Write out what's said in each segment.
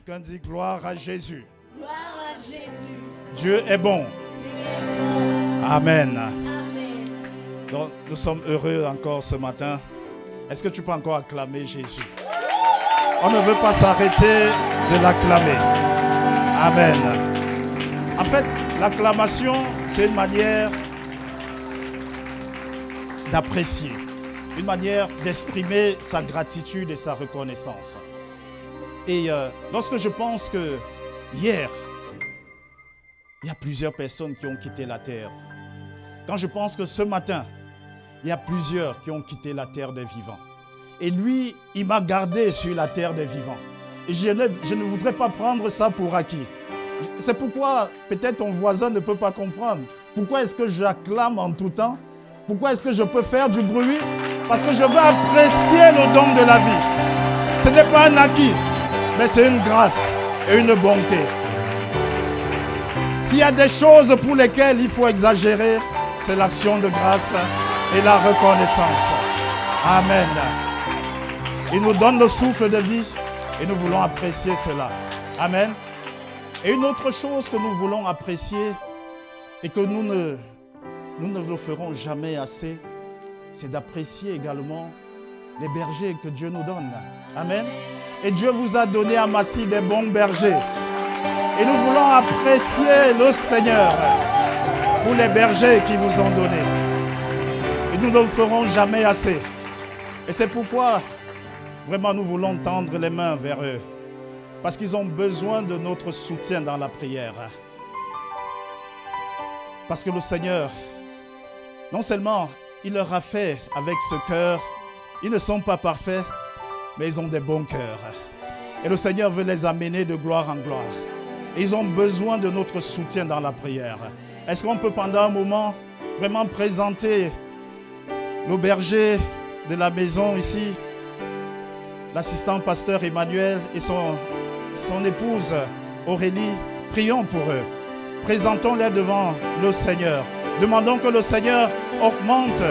Quelqu'un dit gloire à Jésus. Gloire à Jésus. Dieu est bon. Dieu est bon. Amen. Amen. Donc, nous sommes heureux encore ce matin. Est-ce que tu peux encore acclamer Jésus? On ne veut pas s'arrêter de l'acclamer. Amen. En fait, l'acclamation, c'est une manière d'apprécier, une manière d'exprimer sa gratitude et sa reconnaissance. Et lorsque je pense que hier, il y a plusieurs personnes qui ont quitté la terre. Quand je pense que ce matin, il y a plusieurs qui ont quitté la terre des vivants. Et lui, il m'a gardé sur la terre des vivants. Et je ne voudrais pas prendre ça pour acquis. C'est pourquoi peut-être ton voisin ne peut pas comprendre. Pourquoi est-ce que j'acclame en tout temps? Pourquoi est-ce que je peux faire du bruit? Parce que je veux apprécier le don de la vie. Ce n'est pas un acquis, mais c'est une grâce et une bonté. S'il y a des choses pour lesquelles il faut exagérer, c'est l'action de grâce et la reconnaissance. Amen. Il nous donne le souffle de vie et nous voulons apprécier cela. Amen. Et une autre chose que nous voulons apprécier et que nous ne le ferons jamais assez, c'est d'apprécier également les bergers que Dieu nous donne. Amen. Et Dieu vous a donné à Massy des bons bergers. Et nous voulons apprécier le Seigneur pour les bergers qui vous ont donné. Et nous ne le ferons jamais assez. Et c'est pourquoi vraiment nous voulons tendre les mains vers eux. Parce qu'ils ont besoin de notre soutien dans la prière. Parce que le Seigneur, non seulement il leur a fait avec ce cœur, ils ne sont pas parfaits, mais ils ont des bons cœurs. Et le Seigneur veut les amener de gloire en gloire. Et ils ont besoin de notre soutien dans la prière. Est-ce qu'on peut pendant un moment vraiment présenter le berger de la maison ici, l'assistant pasteur Emmanuel et son épouse Aurélie? Prions pour eux. Présentons-les devant le Seigneur. Demandons que le Seigneur augmente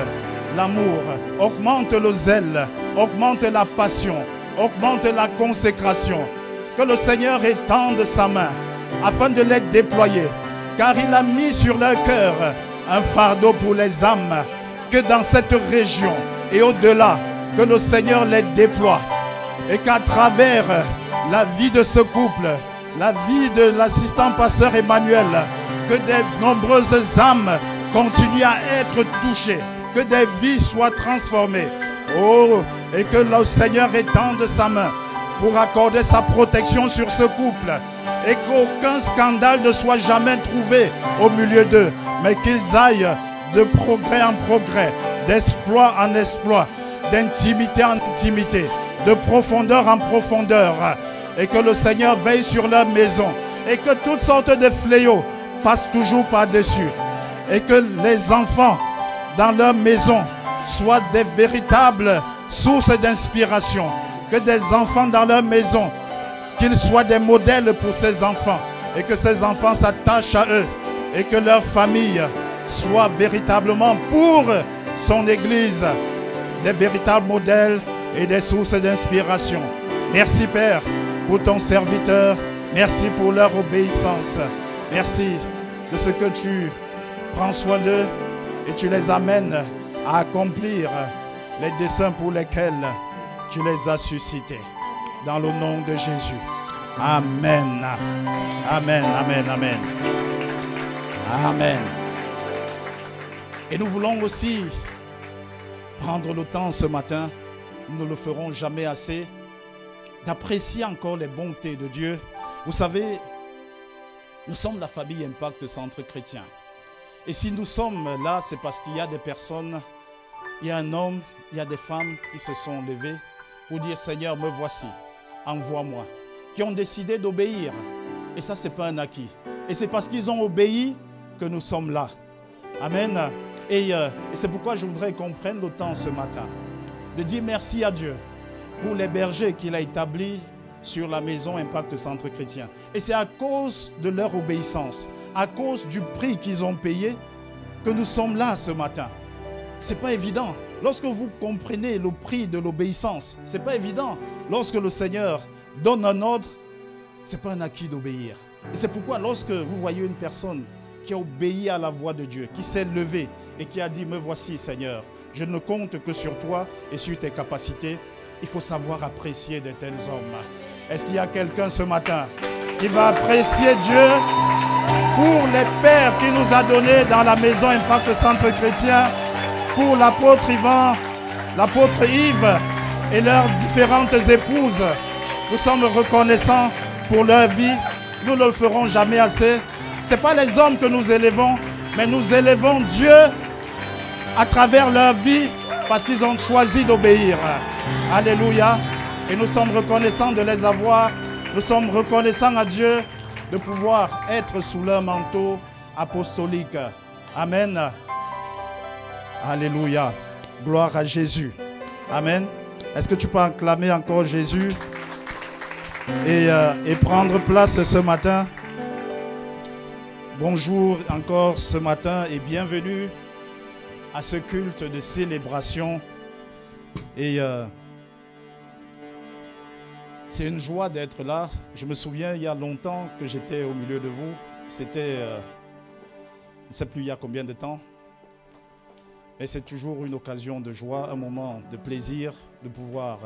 l'amour, augmente le zèle, augmente la passion, augmente la consécration. Que le Seigneur étende sa main afin de les déployer. Car il a mis sur leur cœur un fardeau pour les âmes. Que dans cette région et au-delà, que le Seigneur les déploie. Et qu'à travers la vie de ce couple, la vie de l'assistant pasteur Emmanuel, que des nombreuses âmes continuent à être touchées, que des vies soient transformées. Oh, et que le Seigneur étende sa main pour accorder sa protection sur ce couple. Et qu'aucun scandale ne soit jamais trouvé au milieu d'eux, mais qu'ils aillent de progrès en progrès, d'exploit en exploit, d'intimité en intimité, de profondeur en profondeur. Et que le Seigneur veille sur leur maison. Et que toutes sortes de fléaux passent toujours par-dessus. Et que les enfants dans leur maison soient des véritables sources d'inspiration. Que des enfants dans leur maison, qu'ils soient des modèles pour ces enfants. Et que ces enfants s'attachent à eux. Et que leur famille soit véritablement pour son Église des véritables modèles et des sources d'inspiration. Merci Père pour ton serviteur. Merci pour leur obéissance. Merci de ce que tu prends soin d'eux et tu les amènes à accomplir les desseins pour lesquels tu les as suscités. Dans le nom de Jésus. Amen. Amen, amen, amen. Amen. Et nous voulons aussi prendre le temps ce matin, nous ne le ferons jamais assez, d'apprécier encore les bontés de Dieu. Vous savez, nous sommes la famille Impact Centre Chrétien. Et si nous sommes là, c'est parce qu'il y a des personnes, il y a un homme, il y a des femmes qui se sont levées pour dire « Seigneur, me voici, envoie-moi », qui ont décidé d'obéir. Et ça, ce n'est pas un acquis. Et c'est parce qu'ils ont obéi que nous sommes là. Amen. Et c'est pourquoi je voudrais qu'on prenne le temps ce matin de dire merci à Dieu pour les bergers qu'il a établis sur la maison Impact Centre Chrétien. Et c'est à cause de leur obéissance, à cause du prix qu'ils ont payé, que nous sommes là ce matin. Ce n'est pas évident. Lorsque vous comprenez le prix de l'obéissance, ce n'est pas évident. Lorsque le Seigneur donne un ordre, Ce n'est pas un acquis d'obéir. Et c'est pourquoi lorsque vous voyez une personne qui a obéi à la voix de Dieu, qui s'est levée et qui a dit « Me voici Seigneur, je ne compte que sur toi et sur tes capacités », il faut savoir apprécier de tels hommes. Est-ce qu'il y a quelqu'un ce matin qui va apprécier Dieu pour les pères qu'il nous a donnés dans la maison Impact Centre Chrétien, pour l'apôtre Yvan, l'apôtre Yves et leurs différentes épouses? Nous sommes reconnaissants pour leur vie. Nous ne le ferons jamais assez. Ce n'est pas les hommes que nous élevons, mais nous élevons Dieu à travers leur vie parce qu'ils ont choisi d'obéir. Alléluia. Et nous sommes reconnaissants de les avoir. Nous sommes reconnaissants à Dieu de pouvoir être sous leur manteau apostolique. Amen. Alléluia. Gloire à Jésus. Amen. Est-ce que tu peux acclamer encore Jésus et prendre place ce matin? Bonjour encore ce matin et bienvenue à ce culte de célébration. Et c'est une joie d'être là. Je me souviens, il y a longtemps que j'étais au milieu de vous. C'était, je ne sais plus il y a combien de temps. Mais c'est toujours une occasion de joie, un moment de plaisir de pouvoir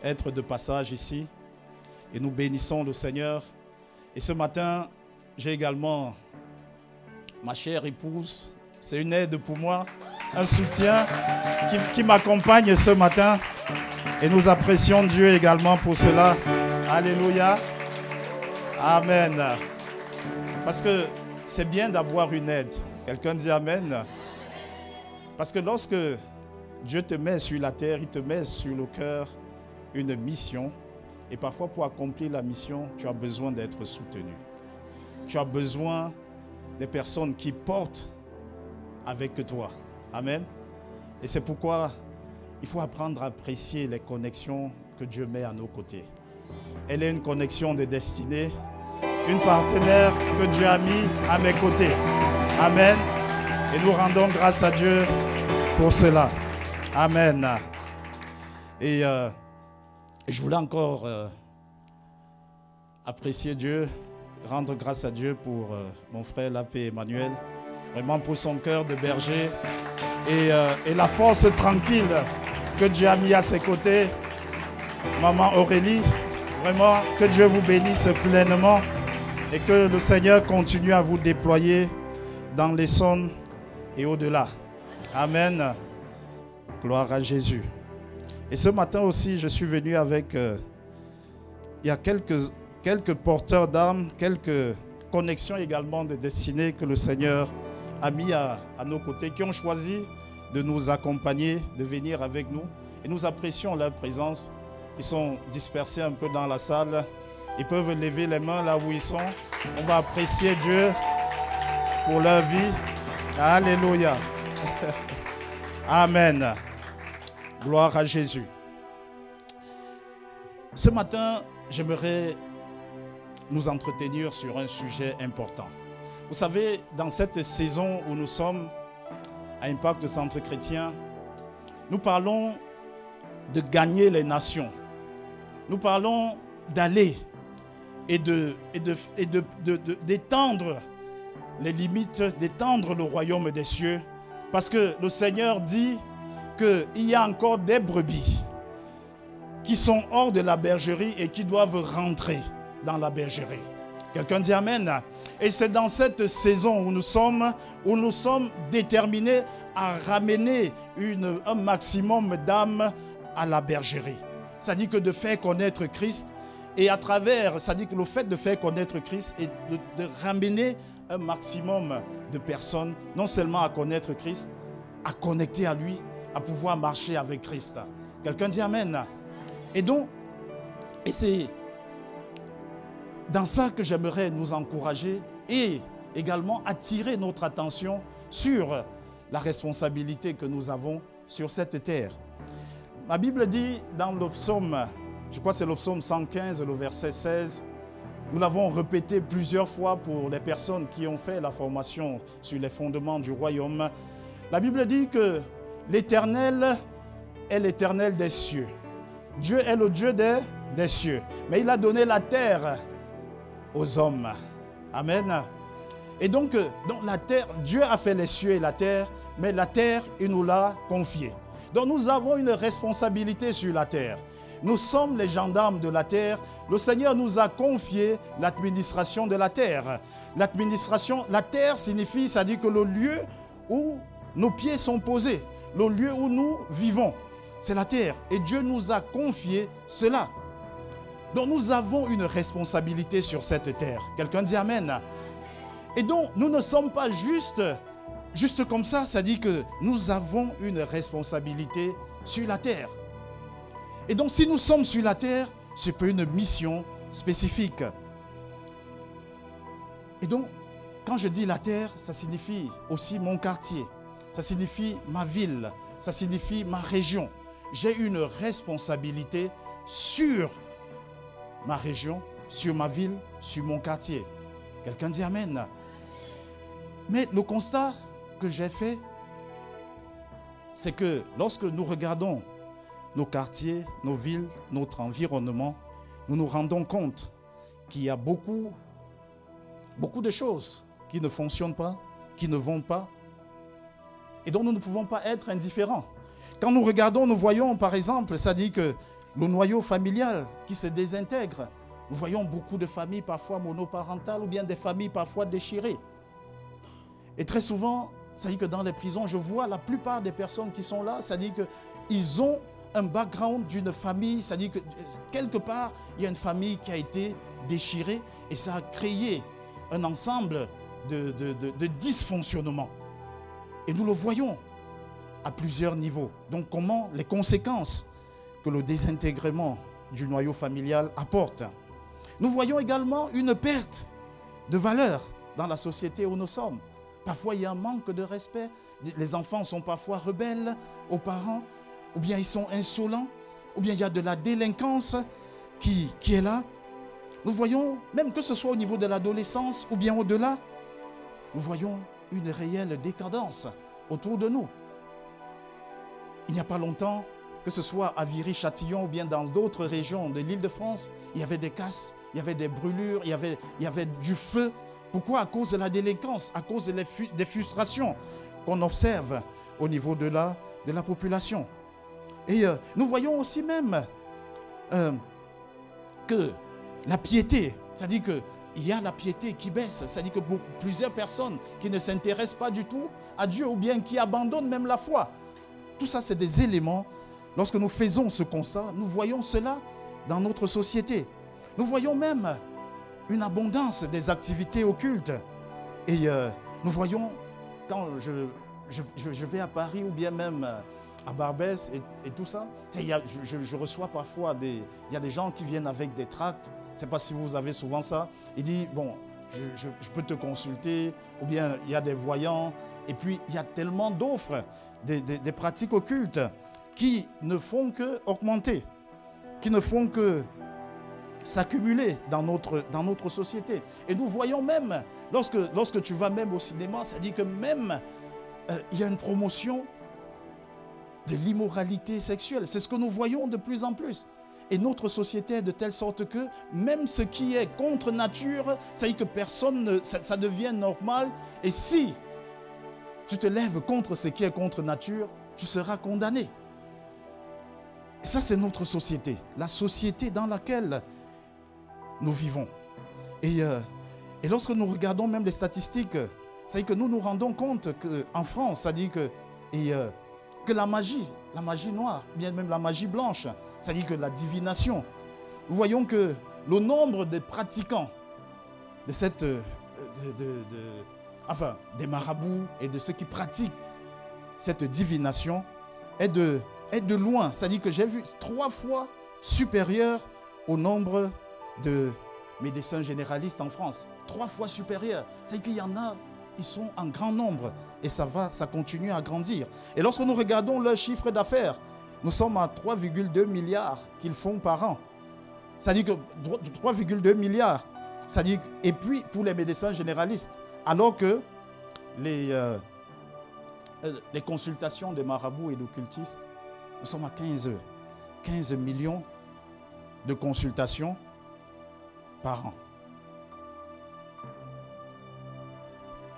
être de passage ici. Et nous bénissons le Seigneur. Et ce matin, j'ai également ma chère épouse. C'est une aide pour moi, un soutien qui m'accompagne ce matin. Et nous apprécions Dieu également pour cela. Alléluia. Amen. Parce que c'est bien d'avoir une aide. Quelqu'un dit Amen. Parce que lorsque Dieu te met sur la terre, il te met sur le cœur une mission. Et parfois, pour accomplir la mission, tu as besoin d'être soutenu. Tu as besoin des personnes qui portent avec toi. Amen. Et c'est pourquoi il faut apprendre à apprécier les connexions que Dieu met à nos côtés. Elle est une connexion de destinée, une partenaire que Dieu a mis à mes côtés. Amen. Et nous rendons grâce à Dieu pour cela. Amen. Et je voulais encore apprécier Dieu, rendre grâce à Dieu pour mon frère Lapé Emmanuel, vraiment pour son cœur de berger et la force tranquille que Dieu a mis à ses côtés. Maman Aurélie, vraiment que Dieu vous bénisse pleinement et que le Seigneur continue à vous déployer dans les zones et au-delà. Amen. Gloire à Jésus. Et ce matin aussi, je suis venu avec... il y a quelques porteurs d'armes, quelques connexions également de destinée que le Seigneur a mis à nos côtés, qui ont choisi de nous accompagner, de venir avec nous. Et nous apprécions leur présence. Ils sont dispersés un peu dans la salle. Ils peuvent lever les mains là où ils sont. On va apprécier Dieu pour leur vie. Alléluia. Amen. Gloire à Jésus. Ce matin, j'aimerais nous entretenir sur un sujet important. Vous savez, dans cette saison où nous sommes à Impact Centre Chrétien, nous parlons de gagner les nations. Nous parlons d'aller et d'étendre les limites, d'étendre le royaume des cieux. Parce que le Seigneur dit qu'il y a encore des brebis qui sont hors de la bergerie et qui doivent rentrer dans la bergerie. Quelqu'un dit Amen. Et c'est dans cette saison où nous sommes déterminés à ramener un maximum d'âmes à la bergerie. C'est-à-dire que de faire connaître Christ et à travers, c'est-à-dire que le fait de faire connaître Christ et de ramener un maximum de personnes, non seulement à connaître Christ, à connecter à lui, à pouvoir marcher avec Christ. Quelqu'un dit Amen. Et c'est dans ça que j'aimerais nous encourager et également attirer notre attention sur la responsabilité que nous avons sur cette terre. Ma Bible dit dans le psaume, je crois que c'est le psaume 115, le verset 16, nous l'avons répété plusieurs fois pour les personnes qui ont fait la formation sur les fondements du royaume. La Bible dit que l'Éternel est l'Éternel des cieux. Dieu est le Dieu des cieux. Mais il a donné la terre aux hommes. Amen. Et donc la terre, Dieu a fait les cieux et la terre, mais la terre, il nous l'a confiée. Donc nous avons une responsabilité sur la terre. Nous sommes les gendarmes de la terre. Le Seigneur nous a confié l'administration de la terre. L'administration, la terre signifie, ça dit que le lieu où nos pieds sont posés, le lieu où nous vivons, c'est la terre. Et Dieu nous a confié cela. Donc nous avons une responsabilité sur cette terre. Quelqu'un dit Amen. Et donc nous ne sommes pas juste comme ça, ça dit que nous avons une responsabilité sur la terre. Et donc si nous sommes sur la terre, c'est pour une mission spécifique. Et donc, quand je dis la terre, ça signifie aussi mon quartier, ça signifie ma ville, ça signifie ma région. J'ai une responsabilité sur ma région, sur ma ville, sur mon quartier. Quelqu'un dit Amen. Mais le constat que j'ai fait, c'est que lorsque nous regardons nos quartiers, nos villes, notre environnement, nous nous rendons compte qu'il y a beaucoup de choses qui ne fonctionnent pas, qui ne vont pas, et dont nous ne pouvons pas être indifférents. Quand nous regardons, nous voyons par exemple, ça dit que le noyau familial qui se désintègre, nous voyons beaucoup de familles parfois monoparentales ou bien des familles parfois déchirées. Et très souvent, ça dit que dans les prisons, je vois la plupart des personnes qui sont là, ça dit qu'ils ont un background d'une famille, ça dit que quelque part, il y a une famille qui a été déchirée et ça a créé un ensemble de dysfonctionnements. Et nous le voyons à plusieurs niveaux. Donc comment les conséquences que le désintégrement du noyau familial apporte. Nous voyons également une perte de valeur dans la société où nous sommes. Parfois, il y a un manque de respect. Les enfants sont parfois rebelles aux parents, ou bien ils sont insolents, ou bien il y a de la délinquance qui est là. Nous voyons, même que ce soit au niveau de l'adolescence ou bien au-delà, nous voyons une réelle décadence autour de nous. Il n'y a pas longtemps, que ce soit à Viry-Châtillon ou bien dans d'autres régions de l'Île-de-France, il y avait des casses, il y avait des brûlures, il y avait du feu. Pourquoi? À cause de la délinquance, à cause des frustrations qu'on observe au niveau de la population. Et nous voyons aussi même que la piété, c'est-à-dire qu'il y a la piété qui baisse, c'est-à-dire que plusieurs personnes qui ne s'intéressent pas du tout à Dieu ou bien qui abandonnent même la foi. Tout ça, c'est des éléments. Lorsque nous faisons ce constat, nous voyons cela dans notre société. Nous voyons même une abondance des activités occultes. Et nous voyons, quand je vais à Paris ou bien même à Barbès et tout ça, je reçois parfois il y a des gens qui viennent avec des tracts. Je ne sais pas si vous avez souvent ça. Il dit, bon, je peux te consulter, ou bien il y a des voyants. Et puis, il y a tellement d'offres, des pratiques occultes qui ne font qu'augmenter, qui ne font que s'accumuler dans notre société. Et nous voyons même, lorsque tu vas même au cinéma, ça dit que même il y a une promotion de l'immoralité sexuelle. C'est ce que nous voyons de plus en plus. Et notre société est de telle sorte que même ce qui est contre nature, ça dit que personne, ça devient normal. Et si tu te lèves contre ce qui est contre nature, tu seras condamné. Et ça, c'est notre société, la société dans laquelle nous vivons. Et lorsque nous regardons même les statistiques, ça dit que nous nous rendons compte qu'en France, ça dit que la magie noire, bien même la magie blanche, ça dit que la divination, nous voyons que le nombre de pratiquants de cette, des marabouts et de ceux qui pratiquent cette divination est de loin. Ça dit que j'ai vu 3 fois supérieur au nombre de médecins généralistes en France. 3 fois supérieur. C'est qu'il y en a, ils sont en grand nombre et ça continue à grandir. Et lorsque nous regardons leur chiffre d'affaires, nous sommes à 3,2 milliards qu'ils font par an. Ça dit que 3,2 milliards. Ça dit, et puis pour les médecins généralistes, alors que les consultations des marabouts et d'occultistes, nous sommes à 15 millions de consultations par an.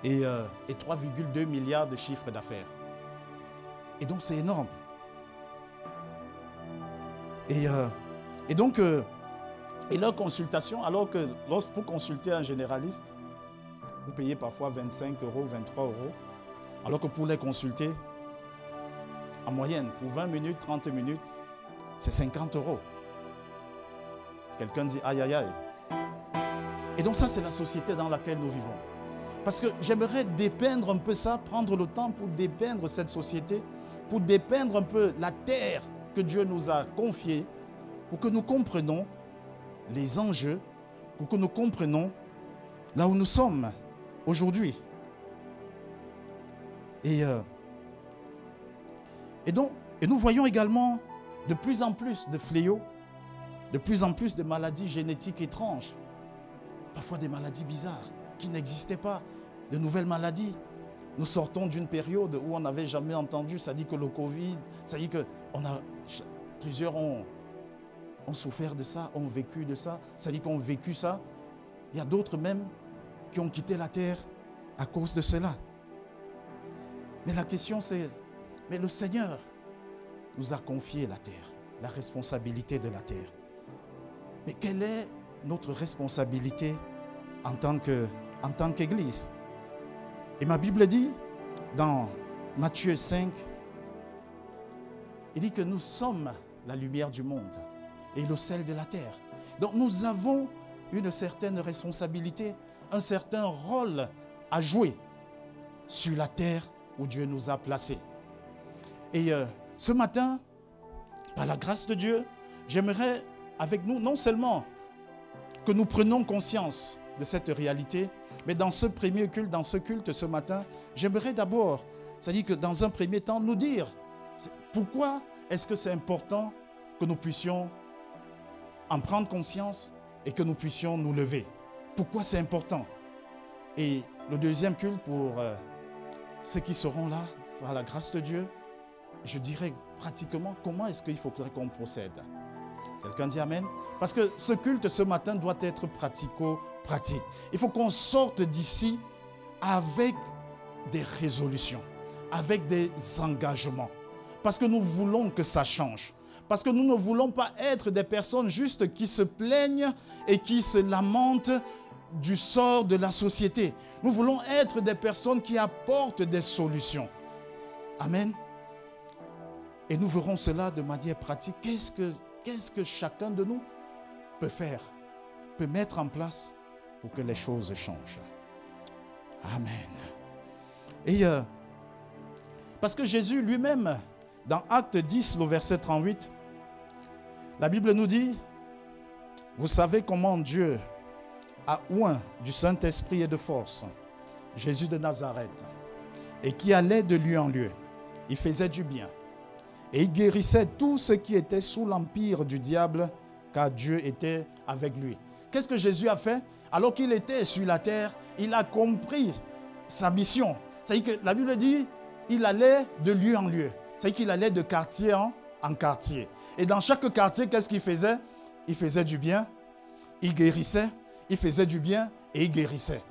et 3,2 milliards de chiffre d'affaires. Et donc c'est énorme. Et donc, leur consultation, alors que pour consulter un généraliste, vous payez parfois 25 euros, 23 euros, alors que pour les consulter, en moyenne, pour 20 minutes, 30 minutes, c'est 50 euros. Quelqu'un dit aïe, aïe, aïe. Et donc ça, c'est la société dans laquelle nous vivons. Parce que j'aimerais dépeindre un peu ça, prendre le temps pour dépeindre cette société, pour dépeindre un peu la terre que Dieu nous a confiée, pour que nous comprenions les enjeux, pour que nous comprenions là où nous sommes aujourd'hui. Et nous voyons également de plus en plus de fléaux, de plus en plus de maladies génétiques étranges, parfois des maladies bizarres qui n'existaient pas, de nouvelles maladies. Nous sortons d'une période où on n'avait jamais entendu, ça dit que le Covid, ça dit que plusieurs ont souffert de ça, ont vécu de ça, ça dit qu'on a vécu ça. Il y a d'autres même qui ont quitté la terre à cause de cela. Mais la question c'est, mais le Seigneur nous a confié la terre, la responsabilité de la terre. Mais quelle est notre responsabilité en tant qu'Église? Et ma Bible dit, dans Matthieu 5, il dit que nous sommes la lumière du monde et le sel de la terre. Donc nous avons une certaine responsabilité, un certain rôle à jouer sur la terre où Dieu nous a placés. Et ce matin, par la grâce de Dieu, j'aimerais avec nous, non seulement que nous prenions conscience de cette réalité, mais dans ce premier culte, dans ce culte ce matin, j'aimerais d'abord, c'est-à-dire que dans un premier temps, nous dire pourquoi est-ce que c'est important que nous puissions en prendre conscience et que nous puissions nous lever. Pourquoi c'est important? Et le deuxième culte, pour ceux qui seront là, par la grâce de Dieu, je dirais pratiquement comment est-ce qu'il faudrait qu'on procède. Quelqu'un dit Amen? Parce que ce culte ce matin doit être pratico-pratique. Il faut qu'on sorte d'ici avec des résolutions, avec des engagements. Parce que nous voulons que ça change. Parce que nous ne voulons pas être des personnes juste qui se plaignent et qui se lamentent du sort de la société. Nous voulons être des personnes qui apportent des solutions. Amen. Et nous verrons cela de manière pratique. Qu'est-ce que chacun de nous peut faire, peut mettre en place pour que les choses changent. Amen. Et parce que Jésus lui-même, dans Acte 10, le verset 38, la Bible nous dit, vous savez comment Dieu a oint du Saint-Esprit et de force Jésus de Nazareth, et qui allait de lieu en lieu. Il faisait du bien. Et il guérissait tous ceux qui étaient sous l'empire du diable, car Dieu était avec lui. Qu'est-ce que Jésus a fait? Alors qu'il était sur la terre, il a compris sa mission. C'est-à-dire que la Bible dit, il allait de lieu en lieu. C'est-à-dire qu'il allait de quartier en quartier. Et dans chaque quartier, qu'est-ce qu'il faisait? Il faisait du bien, il guérissait, il faisait du bien et il guérissait.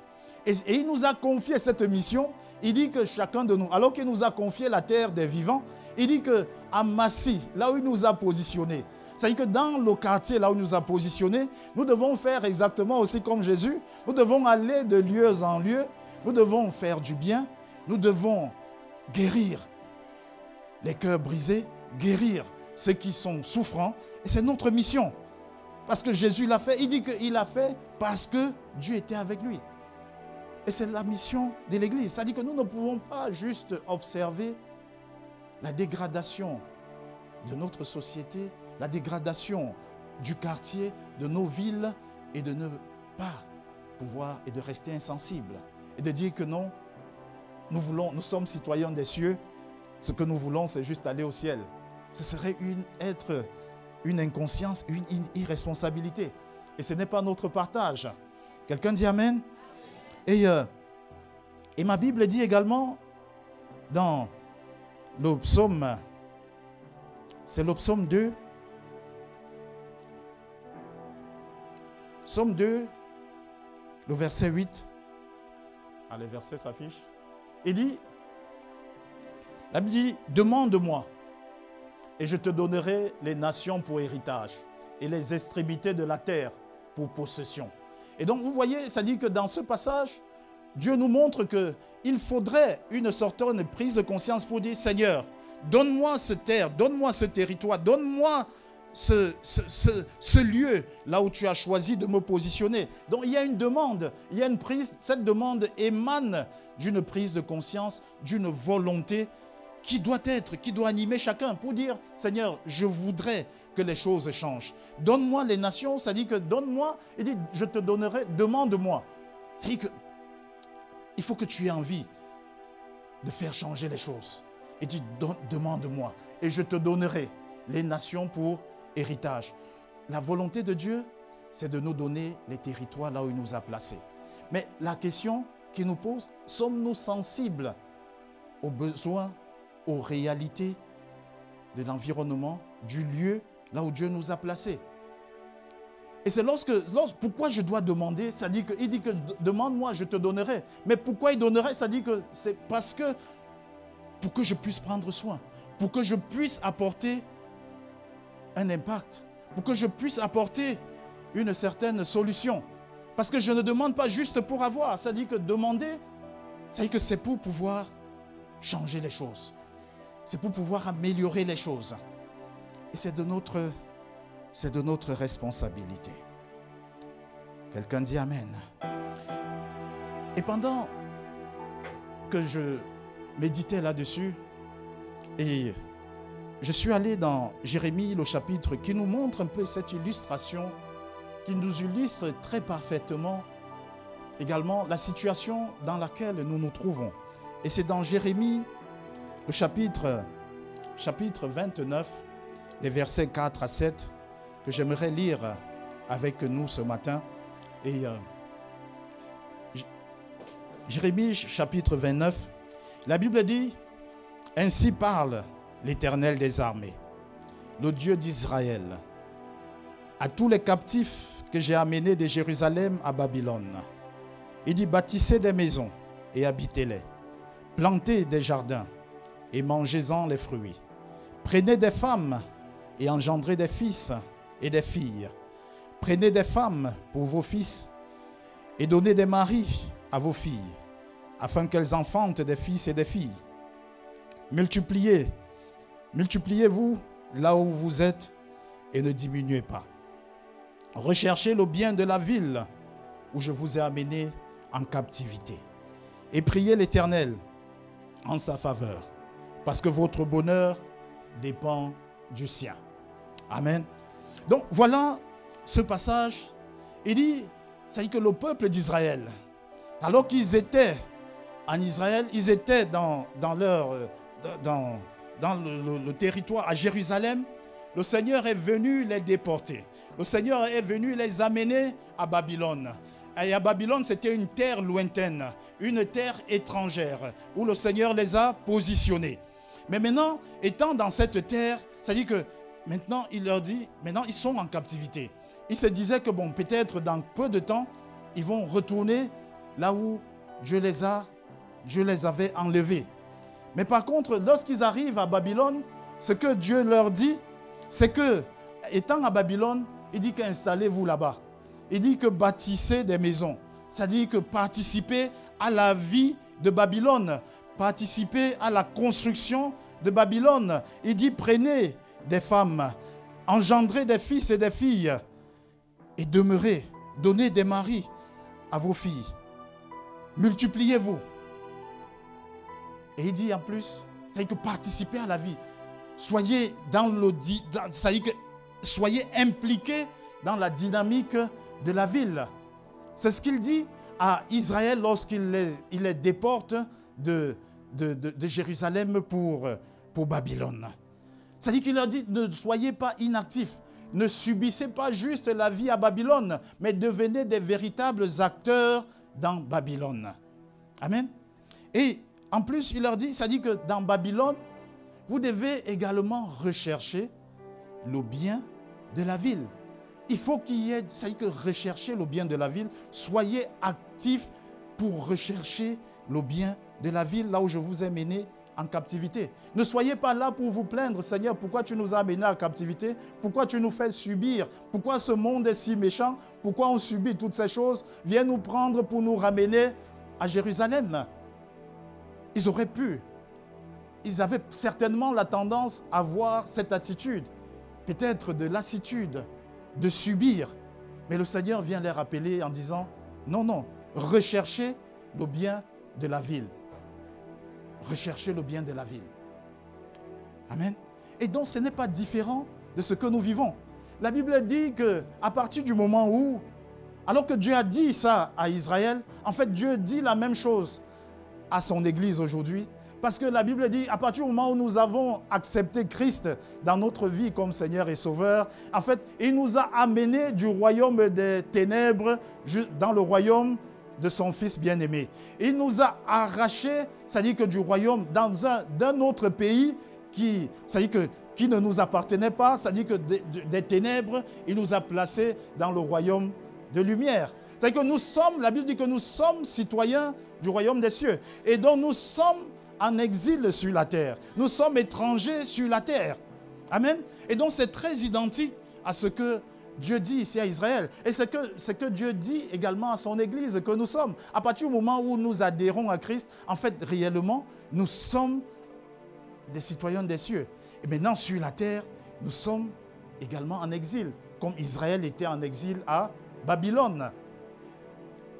Et il nous a confié cette mission. Il dit que chacun de nous, alors qu'il nous a confié la terre des vivants, il dit qu'à Massy, là où il nous a positionnés, c'est-à-dire que dans le quartier là où il nous a positionnés, nous devons faire exactement aussi comme Jésus. Nous devons aller de lieu en lieu, nous devons faire du bien, nous devons guérir les cœurs brisés, guérir ceux qui sont souffrants. Et c'est notre mission. Parce que Jésus l'a fait. Il dit qu'il l'a fait parce que Dieu était avec lui. Et c'est la mission de l'Église. C'est-à-dire que nous ne pouvons pas juste observer la dégradation de notre société, la dégradation du quartier, de nos villes, et de ne pas pouvoir et de rester insensible. Et de dire que non, nous sommes citoyens des cieux, ce que nous voulons, c'est juste aller au ciel. Ce serait être une inconscience, une irresponsabilité. Et ce n'est pas notre partage. Quelqu'un dit Amen? Et ma Bible dit également dans le psaume, c'est le psaume 2, psaume 2, le verset 8, Ah, les versets s'affichent. Il dit, la Bible dit, demande-moi et je te donnerai les nations pour héritage et les extrémités de la terre pour possession. Et donc, vous voyez, ça dit que dans ce passage, Dieu nous montre qu'il faudrait une certaine prise de conscience pour dire, Seigneur, donne-moi cette terre, donne-moi ce territoire, donne-moi ce lieu là où tu as choisi de me positionner. Donc, il y a une demande, il y a une prise, cette demande émane d'une prise de conscience, d'une volonté qui doit animer chacun pour dire, Seigneur, je voudrais que les choses changent. Donne-moi les nations, ça dit que donne-moi, il dit, je te donnerai, demande-moi. Ça dit que il faut que tu aies envie de faire changer les choses. Il dit, demande-moi et je te donnerai les nations pour héritage. La volonté de Dieu, c'est de nous donner les territoires là où il nous a placés. Mais la question qu'il nous pose, sommes-nous sensibles aux besoins, aux réalités de l'environnement, du lieu là où Dieu nous a placés? Et c'est pourquoi je dois demander, ça dit que, il dit que demande-moi, je te donnerai. Mais pourquoi il donnerait? Ça dit que c'est parce que, pour que je puisse prendre soin, pour que je puisse apporter un impact, pour que je puisse apporter une certaine solution. Parce que je ne demande pas juste pour avoir, ça dit que demander, ça dit que c'est pour pouvoir changer les choses. C'est pour pouvoir améliorer les choses. Et c'est de notre responsabilité. Quelqu'un dit Amen. Et pendant que je méditais là-dessus, et je suis allé dans Jérémie, le chapitre qui nous montre un peu cette illustration, qui nous illustre très parfaitement également la situation dans laquelle nous nous trouvons. Et c'est dans Jérémie, le chapitre 29, les versets 4 à 7, que j'aimerais lire avec nous ce matin. Et Jérémie chapitre 29, la Bible dit, « Ainsi parle l'Éternel des armées, le Dieu d'Israël, à tous les captifs que j'ai amenés de Jérusalem à Babylone. Il dit, bâtissez des maisons et habitez-les, plantez des jardins et mangez-en les fruits. Prenez des femmes et engendrez des fils et des filles. Prenez des femmes pour vos fils et donnez des maris à vos filles, afin qu'elles enfantent des fils et des filles. Multipliez-vous là où vous êtes et ne diminuez pas. Recherchez le bien de la ville où je vous ai amené en captivité et priez l'Éternel en sa faveur, parce que votre bonheur dépend du sien. » Amen. Donc voilà ce passage. Il dit, ça dit que le peuple d'Israël, alors qu'ils étaient en Israël, ils étaient dans le territoire à Jérusalem, le Seigneur est venu les déporter. Le Seigneur est venu les amener à Babylone. Et à Babylone, c'était une terre lointaine, une terre étrangère, où le Seigneur les a positionnés. Mais maintenant, étant dans cette terre, ça dit que maintenant, il leur dit, maintenant, ils sont en captivité. Ils se disaient que, bon, peut-être dans peu de temps, ils vont retourner là où Dieu les avait enlevés. Mais par contre, lorsqu'ils arrivent à Babylone, ce que Dieu leur dit, c'est que, étant à Babylone, il dit qu'installez-vous là-bas. Il dit que bâtissez des maisons. C'est-à-dire que participez à la vie de Babylone. Participez à la construction de Babylone. Il dit prenez des femmes, engendrez des fils et des filles et demeurez, donnez des maris à vos filles. Multipliez-vous. Et il dit en plus, c'est-à-dire que participez à la vie. Soyez c'est-à-dire que soyez impliqués dans la dynamique de la ville. C'est ce qu'il dit à Israël lorsqu'il les déporte de Jérusalem pour Babylone. C'est-à-dire qu'il leur dit, ne soyez pas inactifs, ne subissez pas juste la vie à Babylone, mais devenez des véritables acteurs dans Babylone. Amen. Et en plus, il leur dit, ça dit que dans Babylone, vous devez également rechercher le bien de la ville. Il faut qu'il y ait, ça dit que rechercher le bien de la ville, soyez actifs pour rechercher le bien de la ville, là où je vous ai mené en captivité. Ne soyez pas là pour vous plaindre, Seigneur, pourquoi tu nous as amenés en captivité? Pourquoi tu nous fais subir? Pourquoi ce monde est si méchant? Pourquoi on subit toutes ces choses? Viens nous prendre pour nous ramener à Jérusalem. Ils auraient pu. Ils avaient certainement la tendance à avoir cette attitude, peut-être de lassitude, de subir. Mais le Seigneur vient les rappeler en disant, non, non, recherchez le bien de la ville. Recherchez le bien de la ville. Amen. Et donc, ce n'est pas différent de ce que nous vivons. La Bible dit qu'à partir du moment où, alors que Dieu a dit ça à Israël, en fait, Dieu dit la même chose à son Église aujourd'hui. Parce que la Bible dit, à partir du moment où nous avons accepté Christ dans notre vie comme Seigneur et Sauveur, en fait, il nous a amenés du royaume des ténèbres dans le royaume de son Fils bien-aimé. Il nous a arrachés, c'est-à-dire que du royaume d'un autre pays qui ne nous appartenait pas, c'est-à-dire que des ténèbres, il nous a placés dans le royaume de lumière. C'est-à-dire que nous sommes, la Bible dit que nous sommes citoyens du royaume des cieux. Et donc nous sommes en exil sur la terre. Nous sommes étrangers sur la terre. Amen. Et donc c'est très identique à ce que Dieu dit ici à Israël. Et c'est que Dieu dit également à son Église que nous sommes. À partir du moment où nous adhérons à Christ, en fait, réellement, nous sommes des citoyens des cieux. Et maintenant, sur la terre, nous sommes également en exil, comme Israël était en exil à Babylone.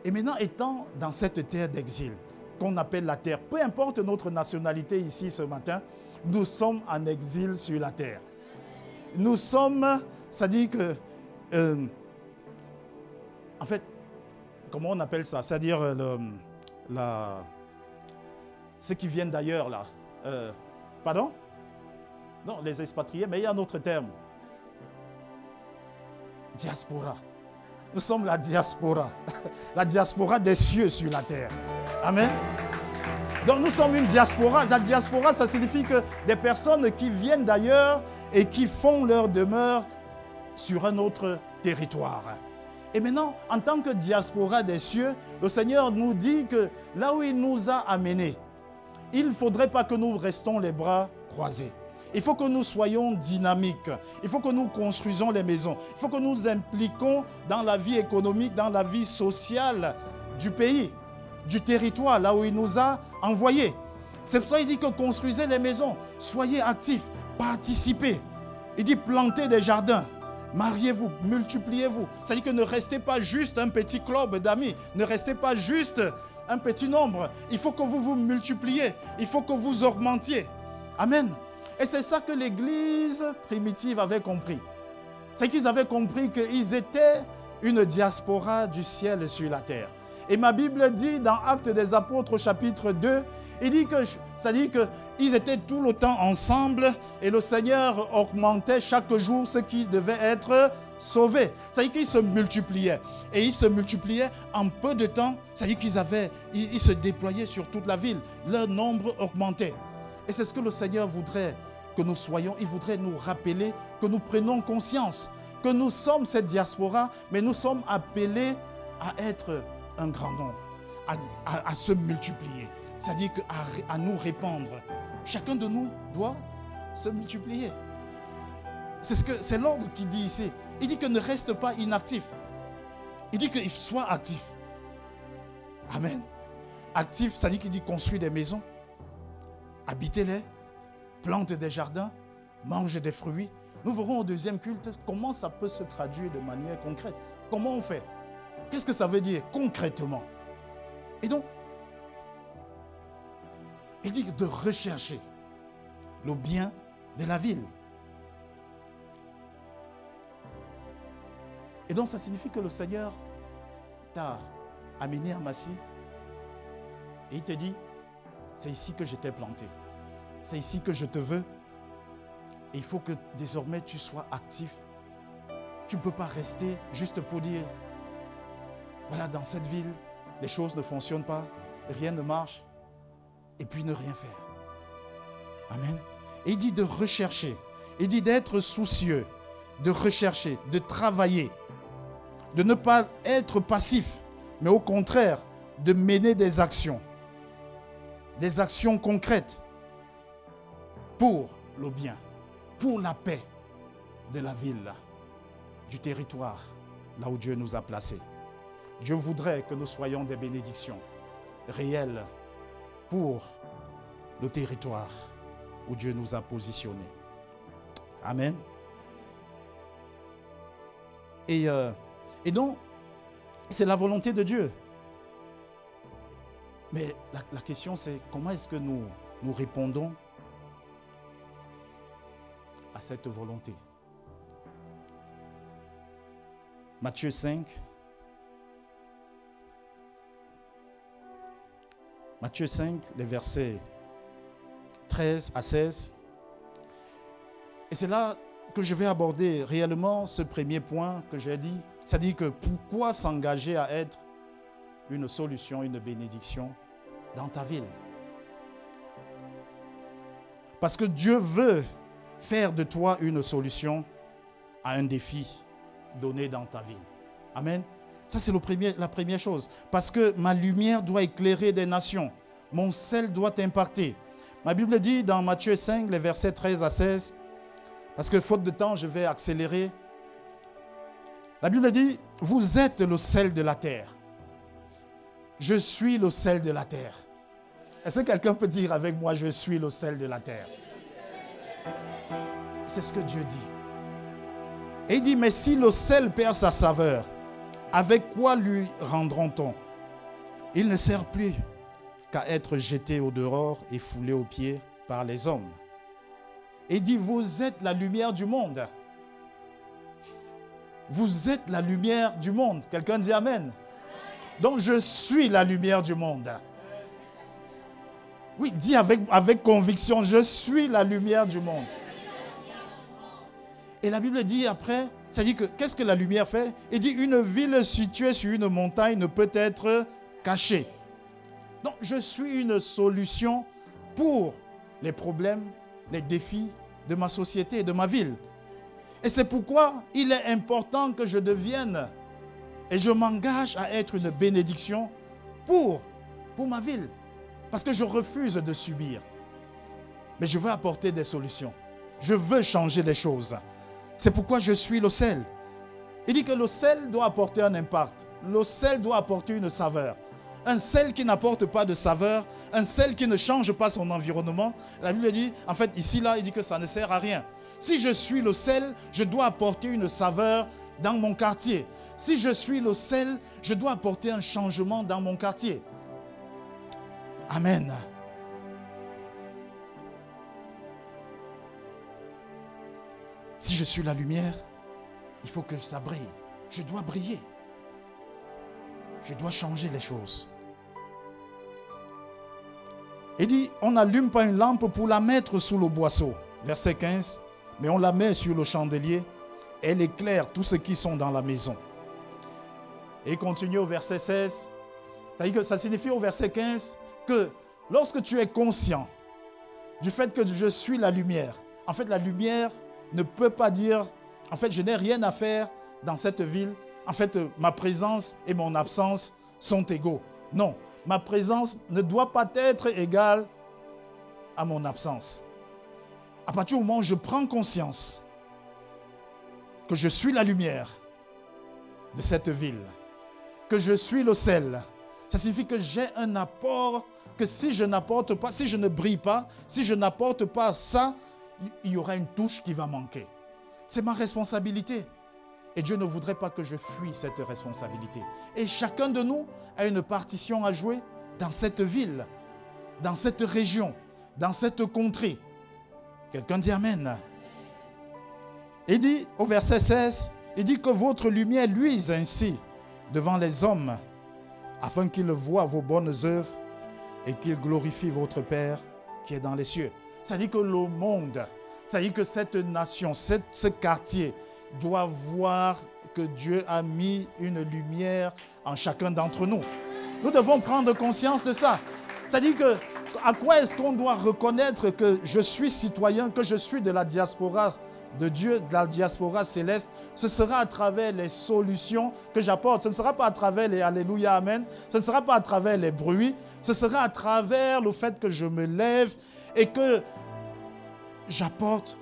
Et maintenant, étant dans cette terre d'exil, qu'on appelle la terre, peu importe notre nationalité ici ce matin, nous sommes en exil sur la terre. Nous sommes, c'est-à-dire que, en fait, comment on appelle ça? C'est-à-dire ceux qui viennent d'ailleurs là. Pardon? Non, les expatriés, mais il y a un autre terme. Diaspora. Nous sommes la diaspora. La diaspora des cieux sur la terre. Amen. Donc nous sommes une diaspora. La diaspora, ça signifie que des personnes qui viennent d'ailleurs et qui font leur demeure sur un autre territoire. Et maintenant, en tant que diaspora des cieux, le Seigneur nous dit que là où il nous a amenés, il ne faudrait pas que nous restons les bras croisés. Il faut que nous soyons dynamiques. Il faut que nous construisons les maisons. Il faut que nous impliquons dans la vie économique, dans la vie sociale du pays, du territoire, là où il nous a envoyés. C'est pour ça qu'il dit que construisez les maisons, soyez actifs, participez. Il dit plantez des jardins, mariez-vous, multipliez-vous. C'est-à-dire que ne restez pas juste un petit club d'amis, ne restez pas juste un petit nombre. Il faut que vous vous multipliez, il faut que vous augmentiez. Amen. Et c'est ça que l'Église primitive avait compris. C'est qu'ils avaient compris qu'ils étaient une diaspora du ciel sur la terre. Et ma Bible dit dans Actes des Apôtres chapitre 2, il dit que, ça dit qu'ils étaient tout le temps ensemble et le Seigneur augmentait chaque jour ceux qui devaient être sauvés. C'est-à-dire qu'ils se multipliaient. Et ils se multipliaient en peu de temps. C'est-à-dire qu'ils se déployaient sur toute la ville. Leur nombre augmentait. Et c'est ce que le Seigneur voudrait que nous soyons. Il voudrait nous rappeler que nous prenons conscience que nous sommes cette diaspora, mais nous sommes appelés à être un grand nombre, à se multiplier. C'est-à-dire à nous répandre. Chacun de nous doit se multiplier. C'est l'ordre qui dit ici. Il dit que ne reste pas inactif. Il dit qu'il soit actif. Amen. Actif, ça dit qu'il dit construire des maisons, habitez-les, plante des jardins, mange des fruits. Nous verrons au deuxième culte comment ça peut se traduire de manière concrète. Comment on fait? Qu'est-ce que ça veut dire concrètement? Et donc, il dit de rechercher le bien de la ville. Et donc, ça signifie que le Seigneur t'a amené à Massy et il te dit, c'est ici que je t'ai planté. C'est ici que je te veux. Et il faut que désormais tu sois actif. Tu ne peux pas rester juste pour dire, voilà, dans cette ville, les choses ne fonctionnent pas, rien ne marche, et puis ne rien faire. Amen. Et il dit de rechercher. Il dit d'être soucieux, de rechercher, de travailler, de ne pas être passif, mais au contraire, de mener des actions concrètes pour le bien, pour la paix de la ville, du territoire, là où Dieu nous a placés. Dieu voudrait que nous soyons des bénédictions réelles pour le territoire où Dieu nous a positionnés. Amen. Et donc, c'est la volonté de Dieu. Mais la question c'est comment est-ce que nous répondons à cette volonté. Matthieu 5. Matthieu 5, les versets 13 à 16. Et c'est là que je vais aborder réellement ce premier point que j'ai dit. C'est-à-dire que pourquoi s'engager à être une solution, une bénédiction dans ta ville? Parce que Dieu veut faire de toi une solution à un défi donné dans ta ville. Amen. Ça, c'est la première chose. Parce que ma lumière doit éclairer des nations. Mon sel doit impacter. Ma Bible dit dans Matthieu 5, les versets 13 à 16, parce que faute de temps, je vais accélérer. La Bible dit, vous êtes le sel de la terre. Je suis le sel de la terre. Est-ce que quelqu'un peut dire avec moi, je suis le sel de la terre? C'est ce que Dieu dit. Et il dit, mais si le sel perd sa saveur, avec quoi lui rendront-on? Il ne sert plus qu'à être jeté au dehors et foulé aux pieds par les hommes. Et il dit, vous êtes la lumière du monde. Vous êtes la lumière du monde. Quelqu'un dit Amen. Donc je suis la lumière du monde. Oui, dis avec conviction, je suis la lumière du monde. Et la Bible dit après, ça dit que qu'est-ce que la lumière fait? Il dit une ville située sur une montagne ne peut être cachée. Donc je suis une solution pour les problèmes, les défis de ma société, de ma ville. Et c'est pourquoi il est important que je devienne et je m'engage à être une bénédiction pour ma ville. Parce que je refuse de subir. Mais je veux apporter des solutions. Je veux changer les choses. C'est pourquoi je suis le sel. Il dit que le sel doit apporter un impact. Le sel doit apporter une saveur. Un sel qui n'apporte pas de saveur, un sel qui ne change pas son environnement. La Bible dit, en fait, ici, là, il dit que ça ne sert à rien. Si je suis le sel, je dois apporter une saveur dans mon quartier. Si je suis le sel, je dois apporter un changement dans mon quartier. Amen. Si je suis la lumière, il faut que ça brille. Je dois briller. Je dois changer les choses. Il dit, on n'allume pas une lampe pour la mettre sous le boisseau. Verset 15. Mais on la met sur le chandelier. Elle éclaire tous ceux qui sont dans la maison. Et il continue au verset 16. C'est-à-dire que ça signifie au verset 15 que lorsque tu es conscient du fait que je suis la lumière, en fait la lumière ne peut pas dire, en fait je n'ai rien à faire dans cette ville, en fait ma présence et mon absence sont égaux. Non, ma présence ne doit pas être égale à mon absence. À partir du moment où je prends conscience que je suis la lumière de cette ville, que je suis le sel, ça signifie que j'ai un apport, que si je n'apporte pas, si je ne brille pas, si je n'apporte pas ça, il y aura une touche qui va manquer. C'est ma responsabilité. Et Dieu ne voudrait pas que je fuis cette responsabilité. Et chacun de nous a une partition à jouer dans cette ville, dans cette région, dans cette contrée. Quelqu'un dit Amen. Il dit au verset 16, il dit que votre lumière luise ainsi devant les hommes, afin qu'ils voient vos bonnes œuvres et qu'ils glorifient votre Père qui est dans les cieux. Ça dit que le monde, ça dit que cette nation, ce quartier doit voir que Dieu a mis une lumière en chacun d'entre nous. Nous devons prendre conscience de ça. Ça dit que à quoi est-ce qu'on doit reconnaître que je suis citoyen, que je suis de la diaspora de Dieu, de la diaspora céleste, ce sera à travers les solutions que j'apporte. Ce ne sera pas à travers les Alléluia, Amen. Ce ne sera pas à travers les bruits. Ce sera à travers le fait que je me lève et que j'apporte